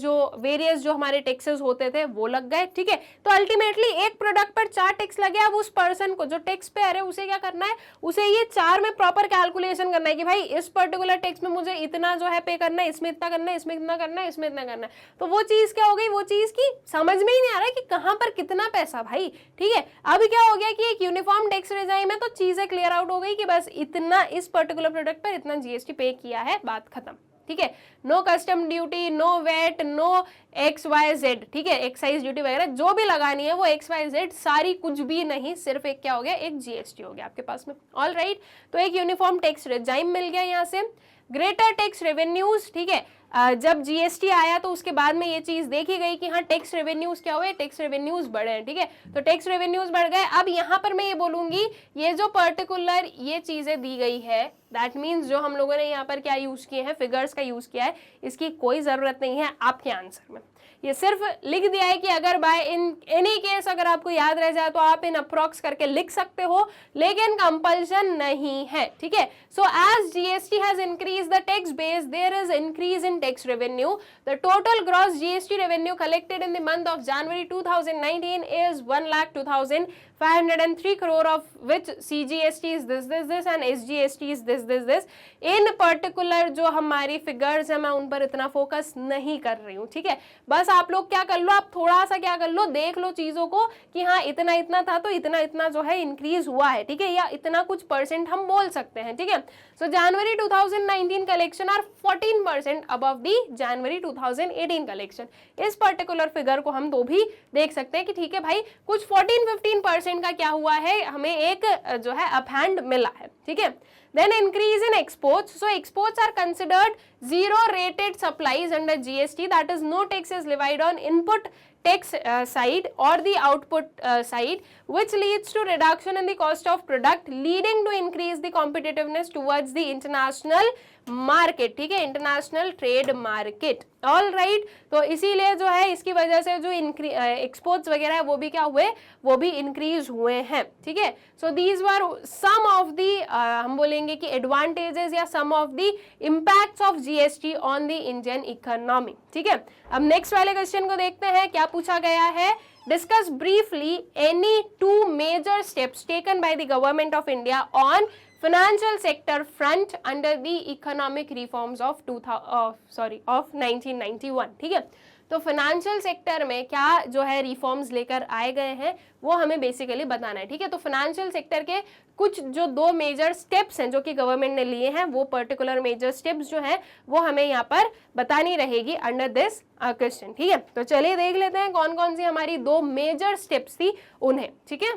जो हमारे टैक्सेस होते थे वो लग गए। ठीक है, तो अल्टीमेटली एक प्रोडक्ट पर 4 टैक्स लगे। अब उस पर्सन को जो टैक्स पेयर है उसे क्या करना है, उसे ये 4 में प्रॉपर कैलकुलेशन करना है कि भाई इस पर्टिकुलर टैक्स में मुझे इतना जो है पे करना है, इसमें इतना करना है, इसमें इतना करना है, इसमें इतना करना है। तो वो चीज क्या हो गई, वो चीज की समझ में ही नहीं आ रहा है कि कहाँ पर कितना पैसा भाई। ठीक है, अब क्या हो गया कि एक यूनिफॉर्म टैक्स रिजाइम है, तो चीजें क्लियर आउट हो गई कि बस इतना इस पर्टिकुलर प्रोडक्ट पर इतना जीएसटी पे किया है, बात खत्म। ठीक है, no custom duty, no VAT, no XYZ। ठीक है, एक्साइज ड्यूटी वगैरह जो भी लगानी है वो XYZ सारी कुछ भी नहीं, सिर्फ एक क्या हो गया, एक जीएसटी हो गया आपके पास में। ऑल राइट, तो एक यूनिफॉर्म टैक्स रिजाइम मिल गया यहाँ से। ग्रेटर टैक्स रेवेन्यूज, ठीक है, जब जीएसटी आया तो उसके बाद में ये चीज देखी गई कि हाँ टैक्स रेवेन्यूज क्या हुए, टैक्स रेवेन्यूज बढ़े हैं। ठीक है, तो टैक्स रेवेन्यूज बढ़ गए। अब यहाँ पर मैं ये बोलूंगी, ये जो पर्टिकुलर ये चीजें दी गई है, दैट मीन्स जो हम लोगों ने यहाँ पर क्या यूज किए हैं, फिगर्स का यूज किया है, इसकी कोई जरूरत नहीं है आपके आंसर में। ये सिर्फ लिख दिया है कि अगर बाय इन एनी केस अगर आपको याद रह जाए तो आप इन अप्रॉक्स करके लिख सकते हो, लेकिन कंपल्शन नहीं है। ठीक है, so as GST has increase the tax base, there is increase in tax revenue. The total gross GST revenue collected in the month of January 2019 is 1,02,000 503 crore of which CGST is this and SGST is this. In particular जो हमारी figures है मैं उन पर इतना focus नहीं कर रही हूँ, ठीक है। बस आप लोग क्या कर लो, आप थोड़ा सा क्या कर लो, देख लो चीजों को कि हाँ इतना इतना था तो इतना इतना जो है इंक्रीज हुआ है, ठीक है, या इतना कुछ परसेंट हम बोल सकते हैं, ठीक है। So January 2019 collection are 14% above the January 2018 collection. इस पर्टिकुलर फिगर को हम तो भी देख सकते हैं कि ठीक है भाई कुछ 14-15% का क्या हुआ है, हमें एक जो है अपहैंड मिला है, ठीक है। Then increase in exports. So exports are considered zero rated supplies under GST, that is no tax is levied on input tax side or the output side, which leads to reduction in the cost of product, leading to increase the competitiveness towards the international market, ठीक है, international trade market. All right, तो इसीलिए जो है इसकी वजह से जो एक्सपोर्ट्स वगैरह है वो भी क्या हुए, वो भी इंक्रीज हुए हैं, ठीक है। So these were some of दी हम बोलेंगे कि एडवांटेजेस या some of the impacts of GST on the Indian economy, ठीक है। अब नेक्स्ट वाले क्वेश्चन को देखते हैं, क्या पूछा गया है। Discuss briefly any two major steps taken by the government of India on financial sector front under the economic reforms of 1991, ठीक है। तो फाइनेंशियल सेक्टर में क्या जो है रिफॉर्म्स लेकर आए गए हैं वो हमें बेसिकली बताना है, ठीक है। तो फाइनेंशियल सेक्टर के कुछ जो दो मेजर स्टेप्स हैं जो कि गवर्नमेंट ने लिए हैं, वो पर्टिकुलर मेजर स्टेप्स जो हैं वो हमें यहाँ पर बतानी रहेगी अंडर दिस क्वेश्चन, ठीक है। तो चलिए देख लेते हैं कौन कौन सी हमारी दो मेजर स्टेप्स थी उन्हें, ठीक है।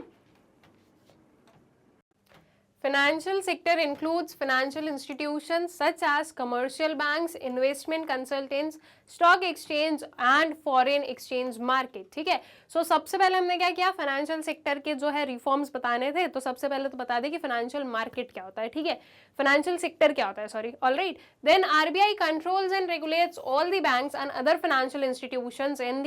Financial sector includes financial institutions such as commercial banks, investment consultants, stock exchange and foreign exchange market, ठीक है। सो सबसे पहले हमने क्या किया, फाइनेंशियल सेक्टर के जो है रिफॉर्म्स बताने थे, तो सबसे पहले तो बता दें कि फाइनेंशियल मार्केट क्या होता है, ठीक है, फाइनेंशियल सेक्टर क्या होता है, sorry, alright. Then RBI controls and regulates all the banks and other financial institutions in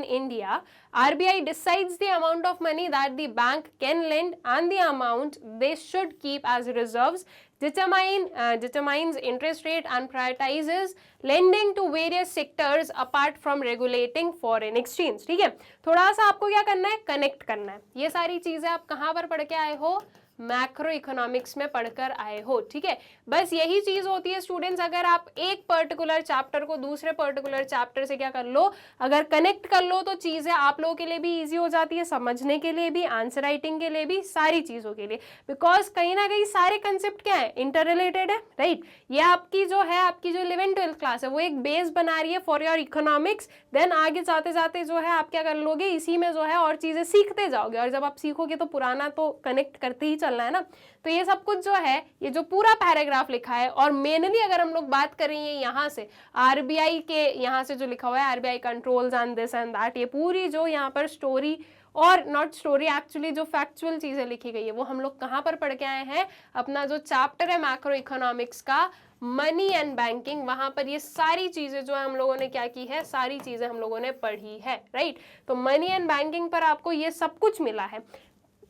India. RBI decides the amount of money that the bank can lend and the amount they should keep as reserves, determines interest rate and prioritizes lending to various sectors apart from regulating foreign exchange, ठीक है। थोड़ा सा आपको क्या करना है, connect करना है। ये सारी चीजें आप कहाँ पर पढ़ के आए हो, मैक्रो इकोनॉमिक्स में पढ़कर आए हो, ठीक है। बस यही चीज होती है स्टूडेंट्स, अगर आप एक पर्टिकुलर चैप्टर को दूसरे पर्टिकुलर चैप्टर से क्या कर लो, अगर कनेक्ट कर लो तो चीजें आप लोगों के लिए भी इजी हो जाती है, समझने के लिए भी, आंसर राइटिंग के लिए भी, सारी चीजों के लिए, बिकॉज कहीं ना कहीं सारे कंसेप्ट क्या है, इंटर रिलेटेड है, राइट। ये आपकी जो है, आपकी जो 11th-12th क्लास है वो एक बेस बना रही है फॉर योर इकोनॉमिक्स। देन आगे जाते जाते जो है आप क्या कर लोगे, इसी में जो है और चीजें सीखते जाओगे, और जब आप सीखोगे तो पुराना तो कनेक्ट करते ही चलना है ना। तो ये सब कुछ जो है, ये जो पूरा पैराग्राफ लिखा है, और मेनली अगर हम लोग बात कर रहे हैं यहाँ से आरबीआई के, यहाँ से जो लिखा हुआ है RBI controls and this and that, ये पूरी जो यहाँ पर स्टोरी और नॉट स्टोरी, एक्चुअली जो फैक्चुअल चीजें लिखी गई है वो हम लोग कहाँ पर पढ़ के आए हैं, अपना जो चैप्टर है मैक्रो इकोनॉमिक्स का, मनी एंड बैंकिंग, वहां पर ये सारी चीजें जो है हम लोगों ने क्या की है, सारी चीजें हम लोगों ने पढ़ी है, राइट। तो मनी एंड बैंकिंग पर आपको ये सब कुछ मिला है।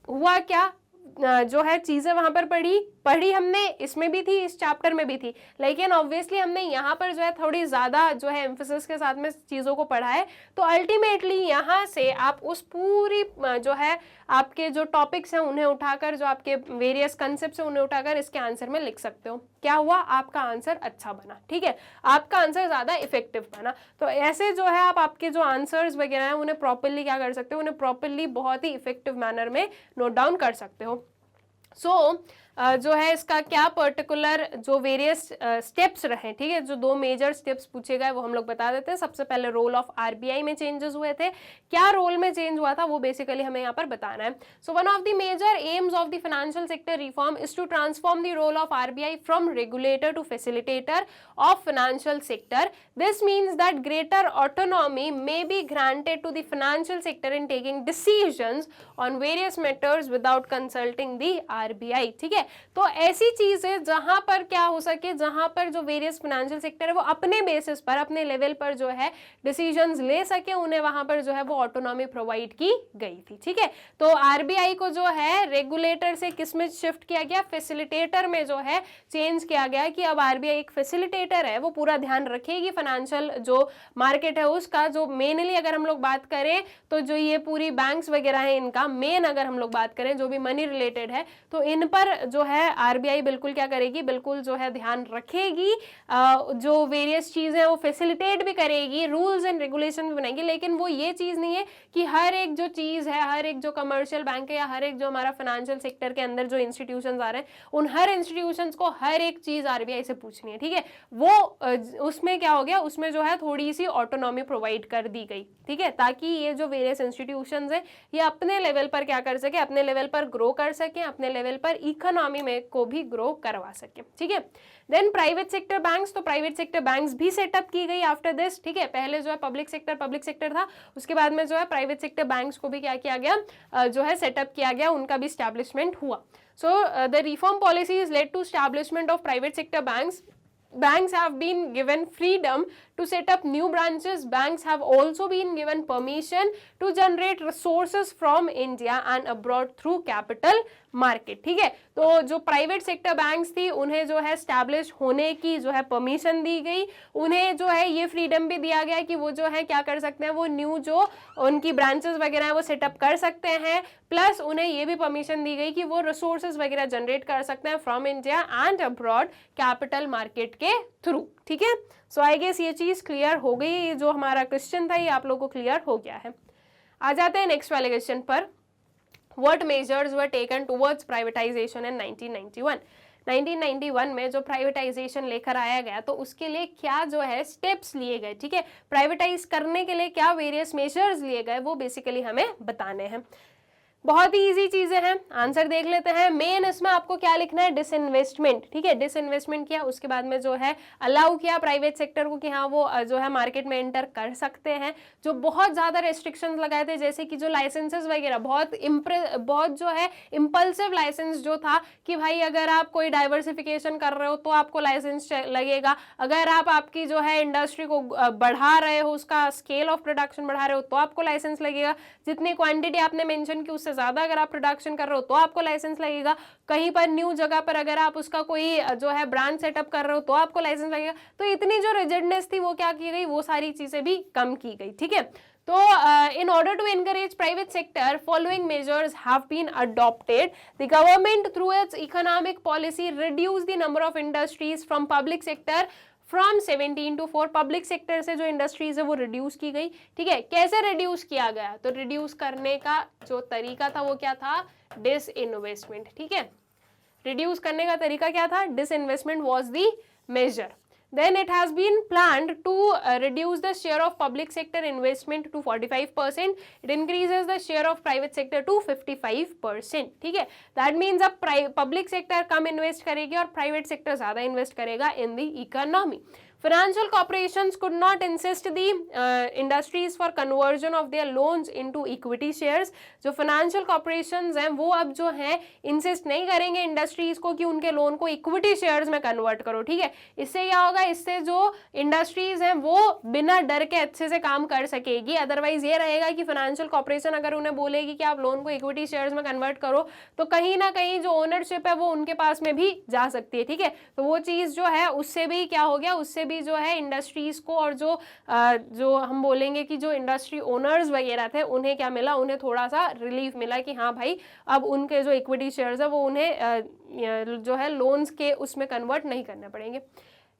हुआ क्या, जो है चीजें वहां पर पढ़ी हमने, इसमें भी थी, इस चैप्टर में भी थी, लेकिन ऑब्वियसली हमने यहाँ पर जो है थोड़ी ज्यादा जो है एम्फेसिस के साथ में चीजों को पढ़ा है। तो अल्टीमेटली यहाँ से आप उस पूरी जो है आपके जो टॉपिक्स हैं उन्हें उठाकर, जो आपके वेरियस कंसेप्ट हैं उन्हें उठाकर इसके आंसर में लिख सकते हो। क्या हुआ, आपका आंसर अच्छा बना, ठीक है, आपका आंसर ज्यादा इफेक्टिव बना। तो ऐसे जो है आप आपके जो आंसर्स वगैरह हैं उन्हें प्रॉपरली क्या कर सकते हो, उन्हें प्रॉपरली बहुत ही इफेक्टिव मैनर में नोट डाउन कर सकते हो। सो जो है इसका क्या पर्टिकुलर जो वेरियस स्टेप्स रहे, ठीक है, जो दो मेजर स्टेप्स पूछे गए वो हम लोग बता देते हैं। सबसे पहले रोल ऑफ आरबीआई में चेंजेस हुए थे, क्या रोल में चेंज हुआ था वो बेसिकली हमें यहाँ पर बताना है। So one of the major aims of the financial sector reform is to transform the role of RBI from regulator to facilitator of financial sector. This means that greater autonomy may be granted to the financial sector in taking decisions on various matters without consulting the RBI, ठीक है। तो ऐसी चीजें जहां पर क्या हो सके, जहां पर जो वेरियस फाइनेंशियल सेक्टर है वो अपने बेसिस पर, अपने लेवल पर जो है डिसीजंस ले सके, उन्हें वहां पर जो है वो ऑटोनॉमी प्रोवाइड की गई थी। ठीक है, तो आरबीआई को जो है रेगुलेटर से किस में शिफ्ट किया गया, फैसिलिटेटर में जो है चेंज किया गया कि अब आरबीआई एक फैसिलिटेटर है, वो पूरा ध्यान रखेगी फाइनेंशियल जो मार्केट है उसका। जो मेनली अगर हम लोग बात करें तो जो ये पूरी बैंक्स वगैरह है इनका मेन अगर हम लोग बात करें जो भी मनी रिलेटेड है तो इन पर जो है आरबीआई बिल्कुल क्या करेगी, बिल्कुल जो है ध्यान रखेगी, जो वेरियस चीजें वो फैसिलिटेट भी करेगी, रूल्स एंड रेगुलेशन भी बनाएगी। लेकिन वो ये चीज नहीं है कि हर एक जो चीज है, हर एक जो कमर्शियल बैंक है या हर एक जो हमारा फाइनेंशियल सेक्टर के अंदर जो इंस्टीट्यूशंस आ रहे हैं उन हर इंस्टीट्यूशंस को हर एक चीज आरबीआई से पूछनी है। ठीक है, वो उसमें क्या हो गया, उसमें जो है थोड़ी सी ऑटोनॉमी प्रोवाइड कर दी गई। ठीक है, ताकि ये जो वेरियस इंस्टीट्यूशंस है ये अपने लेवल पर क्या कर सके, अपने लेवल पर ग्रो कर सके, अपने लेवल पर इकोनॉमी में को भी ग्रो करवा सके। ठीक है, देन प्राइवेट सेक्टर बैंक्स, तो प्राइवेट सेक्टर बैंक्स भी सेटअप की गई आफ्टर दिस। ठीक है, पहले जो है पब्लिक सेक्टर था, उसके बाद में जो है प्राइवेट सेक्टर बैंक्स को भी क्या किया गया, जो है सेटअप किया गया, उनका भी स्टैब्लिशमेंट हुआ। So the reform policies led to establishment of private sector banks. Banks have been given freedom to set up new branches. Banks have also been given permission to generate resources from India and abroad through capital market. ठीक है, तो जो private sector banks थी उन्हें जो है establish होने की जो है परमिशन दी गई, उन्हें जो है ये फ्रीडम भी दिया गया कि वो जो है क्या कर सकते हैं, वो न्यू जो उनकी ब्रांचेस वगैरह है वो सेटअप कर सकते हैं, प्लस उन्हें ये भी परमिशन दी गई कि वो रिसोर्सेज वगैरह जनरेट कर सकते हैं from India and abroad capital market के थ्रू। ठीक है, सो आई गेस ये चीज क्लियर हो गई, ये जो हमारा क्वेश्चन था ये आप लोगों को क्लियर हो गया है। आ जाते हैं नेक्स्ट वाले क्वेश्चन पर। What measures were taken towards privatization in 1991? 1991 में जो प्राइवेटाइजेशन लेकर आया गया तो उसके लिए क्या जो है स्टेप्स लिए गए। ठीक है, प्राइवेटाइज करने के लिए क्या वेरियस मेजर्स लिए गए वो बेसिकली हमें बताने हैं। बहुत ही इजी चीजें हैं, आंसर देख लेते हैं। मेन इसमें आपको क्या लिखना है, डिसइन्वेस्टमेंट। ठीक है, डिसइन्वेस्टमेंट किया, उसके बाद में जो है अलाउ किया प्राइवेट सेक्टर को कि हाँ वो जो है मार्केट में एंटर कर सकते हैं। जो बहुत ज्यादा रेस्ट्रिक्शंस लगाए थे, जैसे कि जो लाइसेंसेस वगैरह बहुत जो है इम्पल्सिव लाइसेंस जो था कि भाई अगर आप कोई डाइवर्सिफिकेशन कर रहे हो तो आपको लाइसेंस लगेगा, अगर आप आपकी जो है इंडस्ट्री को बढ़ा रहे हो, उसका स्केल ऑफ प्रोडक्शन बढ़ा रहे हो तो आपको लाइसेंस लगेगा, जितनी क्वांटिटी आपने मेंशन की उससे ज्यादा अगर आप प्रोडक्शन कर रहे हो तो आपको लाइसेंस लगेगा, कहीं पर न्यू जगह पर अगर आप उसका कोई जो है ब्रांड सेटअप कर रहे हो तो आपको लाइसेंस लगेगा। तो इतनी जो रिजिडनेस थी वो क्या की गई, वो सारी चीजें भी कम की गई। ठीक है, तो in order to encourage private sector, following measures have been adopted. The government through its economic policy reduced the number of industries from public sector from 17 to 4। Public sector से जो इंडस्ट्रीज है वो रिड्यूस की गई। ठीक है, कैसे reduce किया गया, तो रिड्यूस करने का जो तरीका था वो क्या था, डिसइन्वेस्टमेंट। ठीक है, रिड्यूस करने का तरीका क्या था, disinvestment was the major. Then it has been planned to reduce the share of public sector investment to 45%. It increases the share of private sector to 55%. ठीक है, that means अब public sector कम invest करेगी और private sector ज़्यादा invest करेगा in the economy. Financial corporations could not insist the industries for conversion of their loans into equity shares. जो financial corporations हैं वो अब जो है insist नहीं करेंगे इंडस्ट्रीज को कि उनके लोन को इक्विटी शेयर्स में कन्वर्ट करो। ठीक है, इससे क्या होगा, इससे जो इंडस्ट्रीज हैं वो बिना डर के अच्छे से काम कर सकेगी। अदरवाइज ये रहेगा कि फाइनेंशियल कॉर्पोरेशन अगर उन्हें बोलेगी कि आप लोन को इक्विटी शेयर्स में कन्वर्ट करो तो कहीं ना कहीं जो ओनरशिप है वो उनके पास में भी जा सकती है। ठीक है, तो वो चीज़ जो है उससे भी क्या हो गया, उससे भी जो है इंडस्ट्रीज को और जो हम बोलेंगे कि जो इंडस्ट्री ओनर्स वगैरह थे उन्हें क्या मिला, उन्हें थोड़ा सा रिलीफ मिला कि हाँ भाई अब उनके जो इक्विटी शेयर्स है वो उन्हें जो है लोन्स के उसमें कन्वर्ट नहीं करने पड़ेंगे।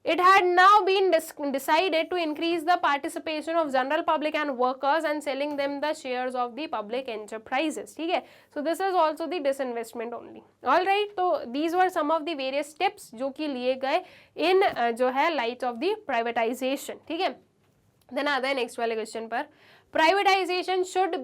It had now been decided to increase the participation of general public and workers and selling them the shares of the public enterprises. ठीक है, so this is also the disinvestment only. All right, तो these were some of the various steps जो कि लिए गए in जो है light of the privatization. ठीक है, then आता है next वाले क्वेश्चन पर। Privatization should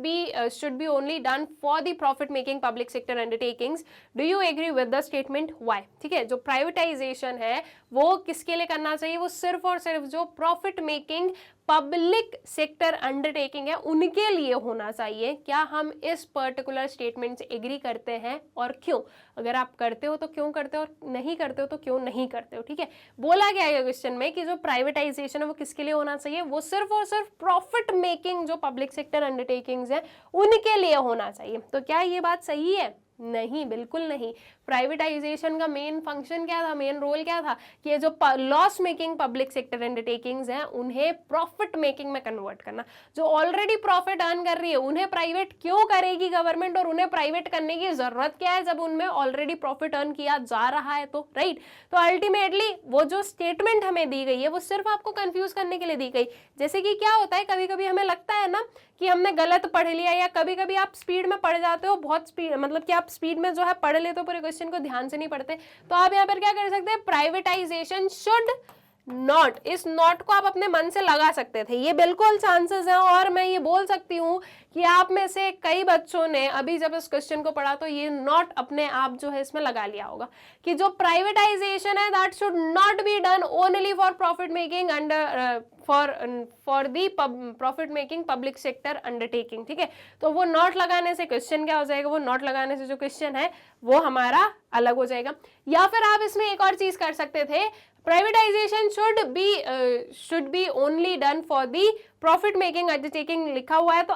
be only done for the profit making public sector undertakings. Do you agree with the statement? Why? ठीक है, जो प्राइवेटाइजेशन है वो किसके लिए करना चाहिए, वो सिर्फ और सिर्फ जो profit making public sector undertaking है उनके लिए होना चाहिए। क्या हम इस पर्टिकुलर स्टेटमेंट से एग्री करते हैं और क्यों? अगर आप करते हो तो क्यों करते हो, और नहीं करते हो तो क्यों नहीं करते हो। ठीक है, बोला गया है क्वेश्चन में कि जो प्राइवेटाइजेशन है वो किसके लिए होना चाहिए, वो सिर्फ और सिर्फ प्रॉफिट मेकिंग जो पब्लिक सेक्टर अंडरटेकिंग्स है उनके लिए होना चाहिए। तो क्या ये बात सही है? नहीं, बिल्कुल नहीं। प्राइवेटाइजेशन का मेन फंक्शन क्या था, मेन रोल क्या था कि ये जो loss making public sector undertakings हैं उन्हें प्रॉफिट मेकिंग में कन्वर्ट करना। जो ऑलरेडी प्रॉफिट अर्न कर रही है उन्हें प्राइवेट क्यों करेगी गवर्नमेंट, और उन्हें प्राइवेट करने की जरूरत क्या है जब उनमें ऑलरेडी प्रॉफिट अर्न किया जा रहा है। तो राइट, तो अल्टीमेटली वो जो स्टेटमेंट हमें दी गई है वो सिर्फ आपको कंफ्यूज करने के लिए दी गई। जैसे कि क्या होता है, कभी कभी हमें लगता है ना कि हमने गलत पढ़ लिया, या कभी कभी आप स्पीड में पढ़ जाते हो, बहुत स्पीड, मतलब कि आप स्पीड में जो है पढ़ लेते हो, पूरे क्वेश्चन को ध्यान से नहीं पढ़ते। तो आप यहाँ पर क्या कर सकते हैं, प्राइवेटाइजेशन शुड नॉट, इस नॉट को आप अपने मन से लगा सकते थे, ये बिल्कुल चांसेस हैं। और मैं ये बोल सकती हूँ कि आप में से कई बच्चों ने अभी जब इस क्वेश्चन को पढ़ा तो ये नॉट अपने आप जो है इसमें लगा लिया होगा कि जो प्राइवेटाइजेशन है that should not be done only for profit making under for the profit making public sector undertaking. ठीक है, तो वो नॉट लगाने से क्वेश्चन क्या हो जाएगा, वो नॉट लगाने से जो क्वेश्चन है वो हमारा अलग हो जाएगा। या फिर आप इसमें एक और चीज कर सकते थे, privatisation should be only done for the profit making undertaking लिखा हुआ है। तो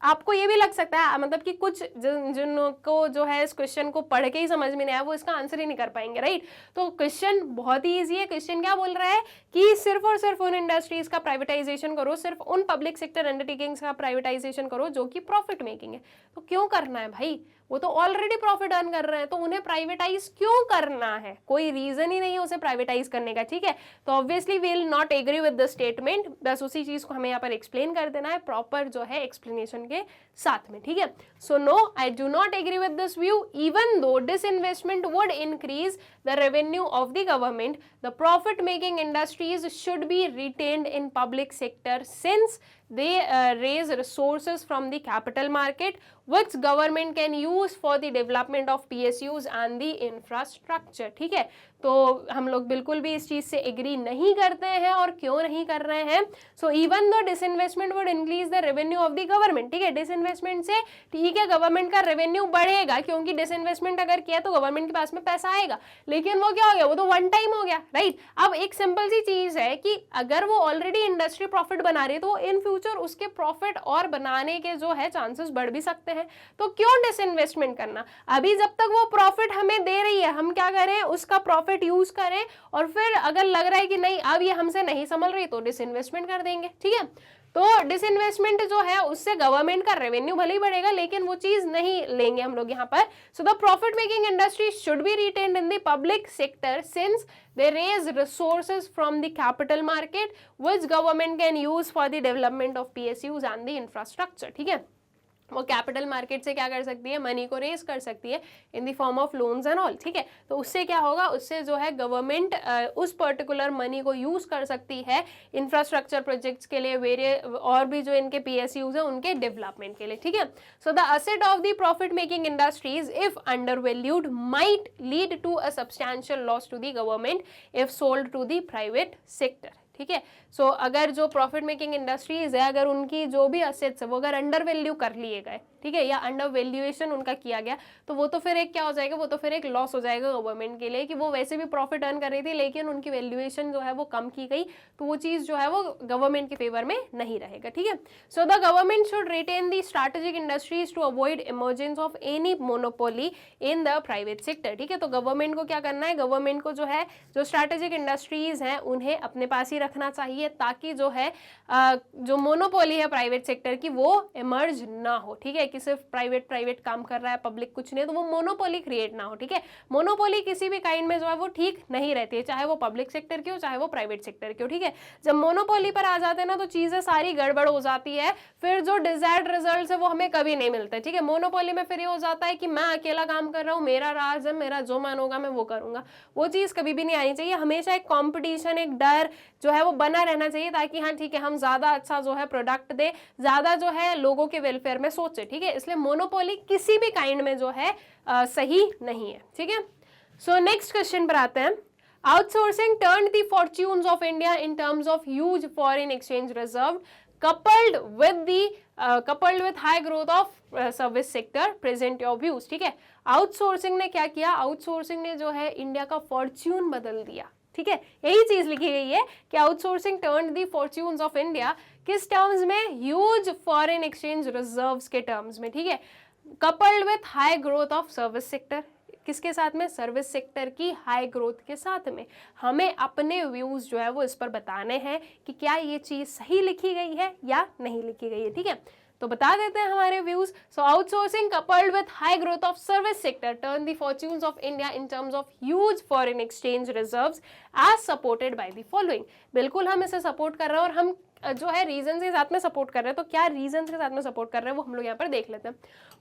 आपको ये भी लग सकता है, मतलब कि कुछ जिनको जो है इस क्वेश्चन को पढ़ के ही समझ में नहीं आया वो इसका आंसर ही नहीं कर पाएंगे। राइट, तो क्वेश्चन बहुत ही इजी है। क्वेश्चन क्या बोल रहा है कि सिर्फ और सिर्फ उन इंडस्ट्रीज का प्राइवेटाइजेशन करो, सिर्फ उन पब्लिक सेक्टर अंडरटेकिंग्स का प्राइवेटाइजेशन करो जो कि प्रॉफिट मेकिंग है। तो क्यों करना है भाई, वो तो ऑलरेडी प्रॉफिट अर्न कर रहे हैं, तो उन्हें प्राइवेटाइज क्यों करना है, कोई रीजन ही नहीं है उसे प्राइवेटाइज करने का। ठीक है, तो obviously we will not agree with the statement, बस उसी चीज को हमें यहाँ पर एक्सप्लेन कर देना है प्रॉपर जो है एक्सप्लेनेशन के साथ में। ठीक है, so no, I do not agree with this view. Even though disinvestment would increase the revenue of the government, the profit making industries should be retained in public sector since they raise resources from the capital market which government can use for the development of PSUs and the infrastructure। ठीक है, तो हम लोग बिल्कुल भी इस चीज से एग्री नहीं करते हैं, और क्यों नहीं कर रहे हैं। So even though disinvestment would increase the revenue of the government. ठीक है, डिसइन्वेस्टमेंट से ठीक है गवर्नमेंट का रेवेन्यू बढ़ेगा, क्योंकि डिसइन्वेस्टमेंट अगर किया तो गवर्नमेंट के पास में पैसा आएगा, लेकिन वो क्या हो गया, वो तो वन टाइम हो गया। राइट, अब एक सिंपल सी चीज है कि अगर वो ऑलरेडी इंडस्ट्री प्रॉफिट बना रही है तो इन फ्यूचर उसके प्रॉफिट और बनाने के जो है चांसेस बढ़ भी सकते हैं। तो क्यों डिसइन्वेस्टमेंट करना, अभी जब तक वो प्रॉफिट हमें दे रही है हम क्या करें, उसका प्रॉफिट यूज करें, और फिर अगर लग रहा है कि नहीं अब ये हमसे नहीं संभल रही तो डिसइन्वेस्टमेंट कर देंगे। ठीक है, तो डिसइन्वेस्टमेंट जो है उससे गवर्नमेंट का रेवेन्यू भले ही बढ़ेगा, लेकिन वो चीज नहीं लेंगे हम लोग यहाँ पर। So the profit making industry should be retained in the public sector since they raise resources from the capital market which government can use for the development of PSUs and the infrastructure। ठीक है, वो capital market से क्या कर सकती है, money को raise कर सकती है इन the form of loans and all. ठीक है, तो उससे क्या होगा, उससे जो है गवर्नमेंट उस पर्टिकुलर मनी को यूज कर सकती है इंफ्रास्ट्रक्चर प्रोजेक्ट्स के लिए, और भी जो इनके PSUs है उनके डेवलपमेंट के लिए। ठीक है, so the asset of the profit making industries if under valued might lead to a substantial loss to the government if sold to the private sector. ठीक है, सो अगर जो प्रॉफिट मेकिंग इंडस्ट्रीज है, अगर उनकी जो भी असेट्स है वो अगर अंडर वैल्यू कर लिए गए, ठीक है, या अंडर वैल्यूएशन उनका किया गया, तो वो तो फिर एक क्या हो जाएगा, वो तो फिर एक लॉस हो जाएगा गवर्नमेंट के लिए कि वो वैसे भी प्रॉफिट अर्न कर रही थी लेकिन उनकी वैल्यूएशन जो है वो कम की गई, तो वो चीज जो है वो गवर्नमेंट के फेवर में नहीं रहेगा। ठीक है, so the government should retain the strategic industries to avoid emergence of any monopoly in the private sector. ठीक है, तो गवर्नमेंट को क्या करना है, गवर्नमेंट को जो है जो स्ट्रैटेजिक इंडस्ट्रीज हैं उन्हें अपने पास ही रखना चाहिए, ताकि जो है जो मोनोपोली है प्राइवेट सेक्टर की वो इमर्ज ना हो। ठीक है, कि सिर्फ प्राइवेट काम कर रहा है, पब्लिक कुछ नहीं, तो वो मोनोपोली क्रिएट ना हो। ठीक है, मोनोपोली किसी भी काइंड में जो है वो ठीक नहीं रहती है, चाहे वो पब्लिक सेक्टर की हो चाहे वो प्राइवेट सेक्टर की हो। ठीक है, जब मोनोपोली पर आ जाते हैं ना तो चीजें सारी गड़बड़ हो जाती है, फिर जो डिजायर्ड रिजल्ट है वो हमें कभी नहीं मिलते। ठीक है, मोनोपोली में फिर ये हो जाता है कि मैं अकेला काम कर रहा हूँ, मेरा राज है, मेरा जो मन होगा मैं वो करूंगा, वो चीज कभी भी नहीं आनी चाहिए। हमेशा एक कॉम्पिटिशन, एक डर जो है वो बना रहना चाहिए, ताकि हाँ ठीक है हम ज्यादा अच्छा जो है प्रोडक्ट दे, ज्यादा जो है लोगों के वेलफेयर में सोचे। ठीक है, इसलिए मोनोपोली किसी भी काइंड में जो है सही नहीं है। ठीक है, सो नेक्स्ट क्वेश्चन पर आते हैं। Outsourcing turned the fortunes of India in terms of huge foreign exchange reserve, coupled with high growth of service sector. Present your views. ठीक है, आउटसोर्सिंग ने क्या किया, आउटसोर्सिंग ने जो है इंडिया का फॉर्च्यून बदल दिया. ठीक है, यही चीज लिखी गई है कि outsourcing turned the fortunes of India. किस टर्म्स में, ह्यूज फॉरेन एक्सचेंज रिजर्व्स के टर्म्स में. ठीक है, coupled with high growth of service sector. किसके साथ में, सर्विस सेक्टर की हाई ग्रोथ के साथ में. हमें अपने व्यूज जो है वो इस पर बताने हैं कि क्या ये चीज सही लिखी गई है या नहीं लिखी गई है. ठीक है, तो बता देते हैं हमारे views. So outsourcing coupled with high growth of service sector turn the fortunes of India in terms of huge foreign exchange reserves as supported by the following. बिल्कुल हम इसे सपोर्ट कर रहे हैं और हम जो है रीजन के साथ में सपोर्ट कर रहे हैं. तो क्या रीजन के साथ में सपोर्ट कर रहे हैं वो हम लोग यहाँ पर देख लेते हैं.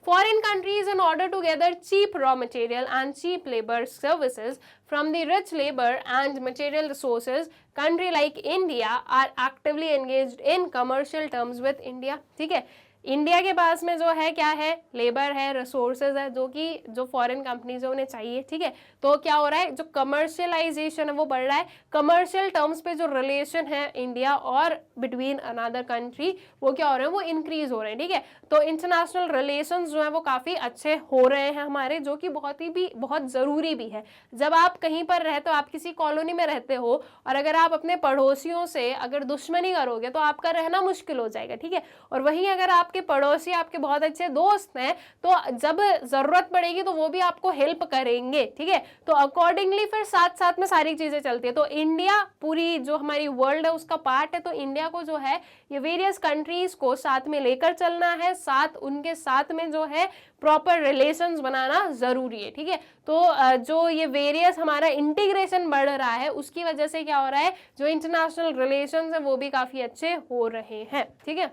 Foreign countries in order to gather cheap raw material and cheap labour services from the rich labor and material resources, country like India are actively engaged in commercial terms with India. ठीक है, India के पास में जो है क्या है, labour है, रिसोर्सेज है, जो फॉरेन कंपनीज है उन्हें चाहिए. ठीक है, तो क्या हो रहा है, जो कमर्शियलाइजेशन है वो बढ़ रहा है. कमर्शियल टर्म्स पे जो रिलेशन है इंडिया और बिटवीन अनदर कंट्री वो क्या हो रहे हैं, वो इंक्रीज हो रहे हैं. ठीक है, तो इंटरनेशनल रिलेशंस जो है वो काफ़ी अच्छे हो रहे हैं हमारे, जो कि बहुत ज़रूरी भी है. जब आप कहीं पर रहते हो, आप किसी कॉलोनी में रहते हो और अगर आप अपने पड़ोसियों से अगर दुश्मनी करोगे तो आपका रहना मुश्किल हो जाएगा. ठीक है, और वहीं अगर आपके पड़ोसी आपके बहुत अच्छे दोस्त हैं तो जब जरूरत पड़ेगी तो वो भी आपको हेल्प करेंगे. ठीक है, तो अकॉर्डिंगली फिर साथ साथ में सारी चीजें चलती है. तो इंडिया पूरी जो हमारी वर्ल्ड है उसका पार्ट है, तो इंडिया को जो है ये वेरियस कंट्रीज को साथ में लेकर चलना है, साथ उनके साथ में जो है प्रॉपर रिलेशंस बनाना जरूरी है. ठीक है, तो जो ये वेरियस हमारा इंटीग्रेशन बढ़ रहा है उसकी वजह से क्या हो रहा है, जो इंटरनेशनल रिलेशंस है वो भी काफी अच्छे हो रहे हैं. ठीक है,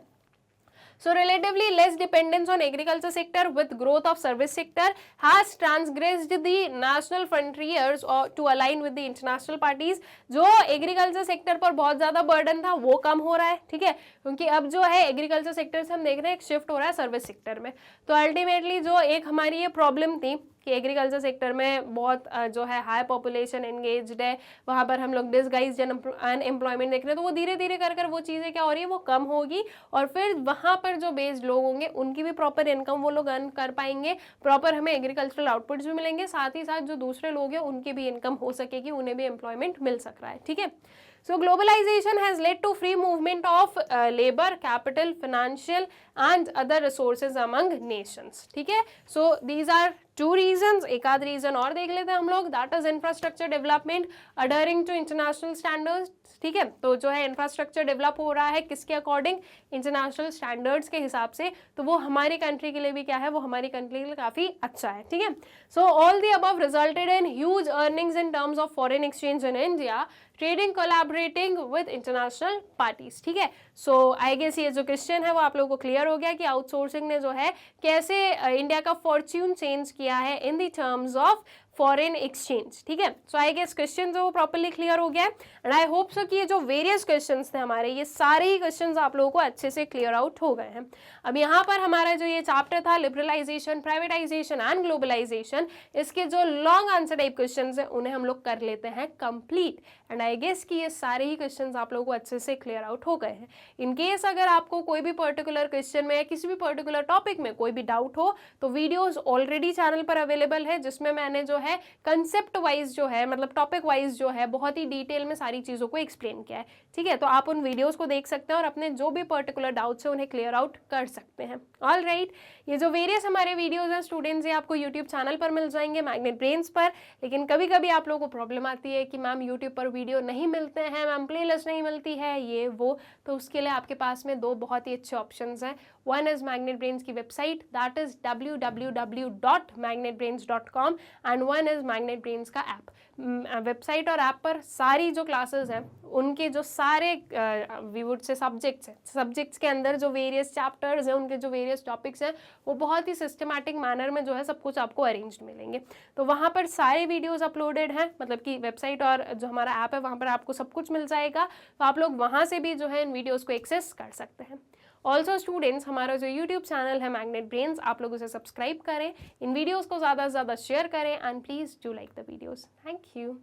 so relatively less dependence on agriculture sector with growth of service sector has transgressed the national frontiers or to align with the international parties. जो एग्रीकल्चर सेक्टर पर बहुत ज्यादा बर्डन था वो कम हो रहा है. ठीक है, क्योंकि अब जो है एग्रीकल्चर सेक्टर से हम देख रहे हैं एक शिफ्ट हो रहा है सर्विस सेक्टर में. तो अल्टीमेटली जो एक हमारी ये प्रॉब्लम थी कि एग्रीकल्चर सेक्टर में बहुत जो है हाई पॉपुलेशन एंगेज्ड है, वहाँ पर हम लोग डिसगाइज्ड अनएम्प्लॉयमेंट देख रहे हैं, तो वो धीरे धीरे कर वो चीज़ें क्या हो रही है, वो कम होगी और फिर वहाँ पर जो बेस्ड लोग होंगे उनकी भी प्रॉपर इनकम वो लोग अर्न कर पाएंगे, प्रॉपर हमें एग्रीकल्चरल आउटपुट्स भी मिलेंगे, साथ ही साथ जो दूसरे लोग हैं उनकी भी इनकम हो सकेगी, उन्हें भी एम्प्लॉयमेंट मिल सक रहा है. ठीक है, so globalization has led to free movement of labor, capital, financial and other resources among nations. ठीक है, so these are two reasons. एक आध रीजन और देख लेते हैं हम लोग, that is infrastructure development adhering to international standards. ठीक है, तो जो है इंफ्रास्ट्रक्चर डेवलप हो रहा है किसके अकॉर्डिंग, इंटरनेशनल स्टैंडर्ड्स के हिसाब से, तो वो हमारी कंट्री के लिए भी क्या है, वो हमारी कंट्री के लिए काफी अच्छा है. ठीक है, so all the above resulted in huge earnings in terms of foreign exchange in India, trading collaborating with international parties. ठीक है, सो आई गेस ये जो क्वेश्चन है वो आप लोगों को क्लियर हो गया कि आउटसोर्सिंग ने जो है कैसे इंडिया का फॉर्च्यून चेंज किया है in the terms of foreign exchange. ठीक है, सो आई गेस क्वेश्चन जो प्रॉपर्ली क्लियर हो गया है एंड आई होप सो कि ये जो वेरियस क्वेश्चंस थे हमारे, ये सारे ही क्वेश्चंस आप लोगों को अच्छे से क्लियर आउट हो गए हैं. अब यहाँ पर हमारा जो ये चैप्टर था लिबरलाइजेशन, प्राइवेटाइजेशन एंड ग्लोबलाइजेशन, इसके जो लॉन्ग आंसर टाइप क्वेश्चंस हैं उन्हें हम लोग कर लेते हैं कंप्लीट एंड आई गेस कि ये सारे ही क्वेश्चंस आप लोगों को अच्छे से क्लियर आउट हो गए हैं. इन केस अगर आपको कोई भी पर्टिकुलर क्वेश्चन में या किसी भी पर्टिकुलर टॉपिक में कोई भी डाउट हो तो वीडियोस ऑलरेडी चैनल पर अवेलेबल है, जिसमें मैंने जो है कंसेप्ट वाइज जो है मतलब टॉपिक वाइज जो है बहुत ही डिटेल में सारी चीज़ों को एक्सप्लेन किया है. ठीक है, तो आप उन वीडियोस को देख सकते हैं और अपने जो भी पर्टिकुलर डाउट्स है उन्हें क्लियर आउट कर सकते हैं. ऑल राइट, ये जो वेरियस हमारे वीडियोस हैं स्टूडेंट्स, ये आपको यूट्यूब चैनल पर मिल जाएंगे मैग्नेट ब्रेन्स पर. लेकिन कभी कभी आप लोगों को प्रॉब्लम आती है कि मैम यूट्यूब पर वीडियो नहीं मिलते हैं, मैम प्लेलिस्ट नहीं मिलती है, ये वो, तो उसके लिए आपके पास में दो बहुत ही अच्छे ऑप्शंस हैं. वन इज मैग्नेट ब्रेन्स की website, that is www.magnetbrains.com and one is magnet brains का ऐप. वेबसाइट और ऐप पर सारी जो क्लासेस हैं उनके जो सारे वी वुड से सब्जेक्ट्स हैं, सब्जेक्ट्स के अंदर जो वेरियस चैप्टर्स हैं, उनके जो वेरियस टॉपिक्स हैं, वो बहुत ही सिस्टमैटिक मैनर में जो है सब कुछ आपको अरेंज्ड मिलेंगे. तो वहाँ पर सारे वीडियोस अपलोडेड हैं, मतलब कि वेबसाइट और जो हमारा ऐप है वहाँ पर आपको सब कुछ मिल जाएगा. तो आप लोग वहाँ से भी जो है इन वीडियोज़ को एक्सेस कर सकते हैं. ऑल्सो स्टूडेंट्स, हमारा जो यूट्यूब चैनल है मैग्नेट ब्रेन्स, आप लोग उसे सब्सक्राइब करें, इन वीडियोज़ को ज़्यादा से ज़्यादा शेयर करें and please do like the videos. Thank you.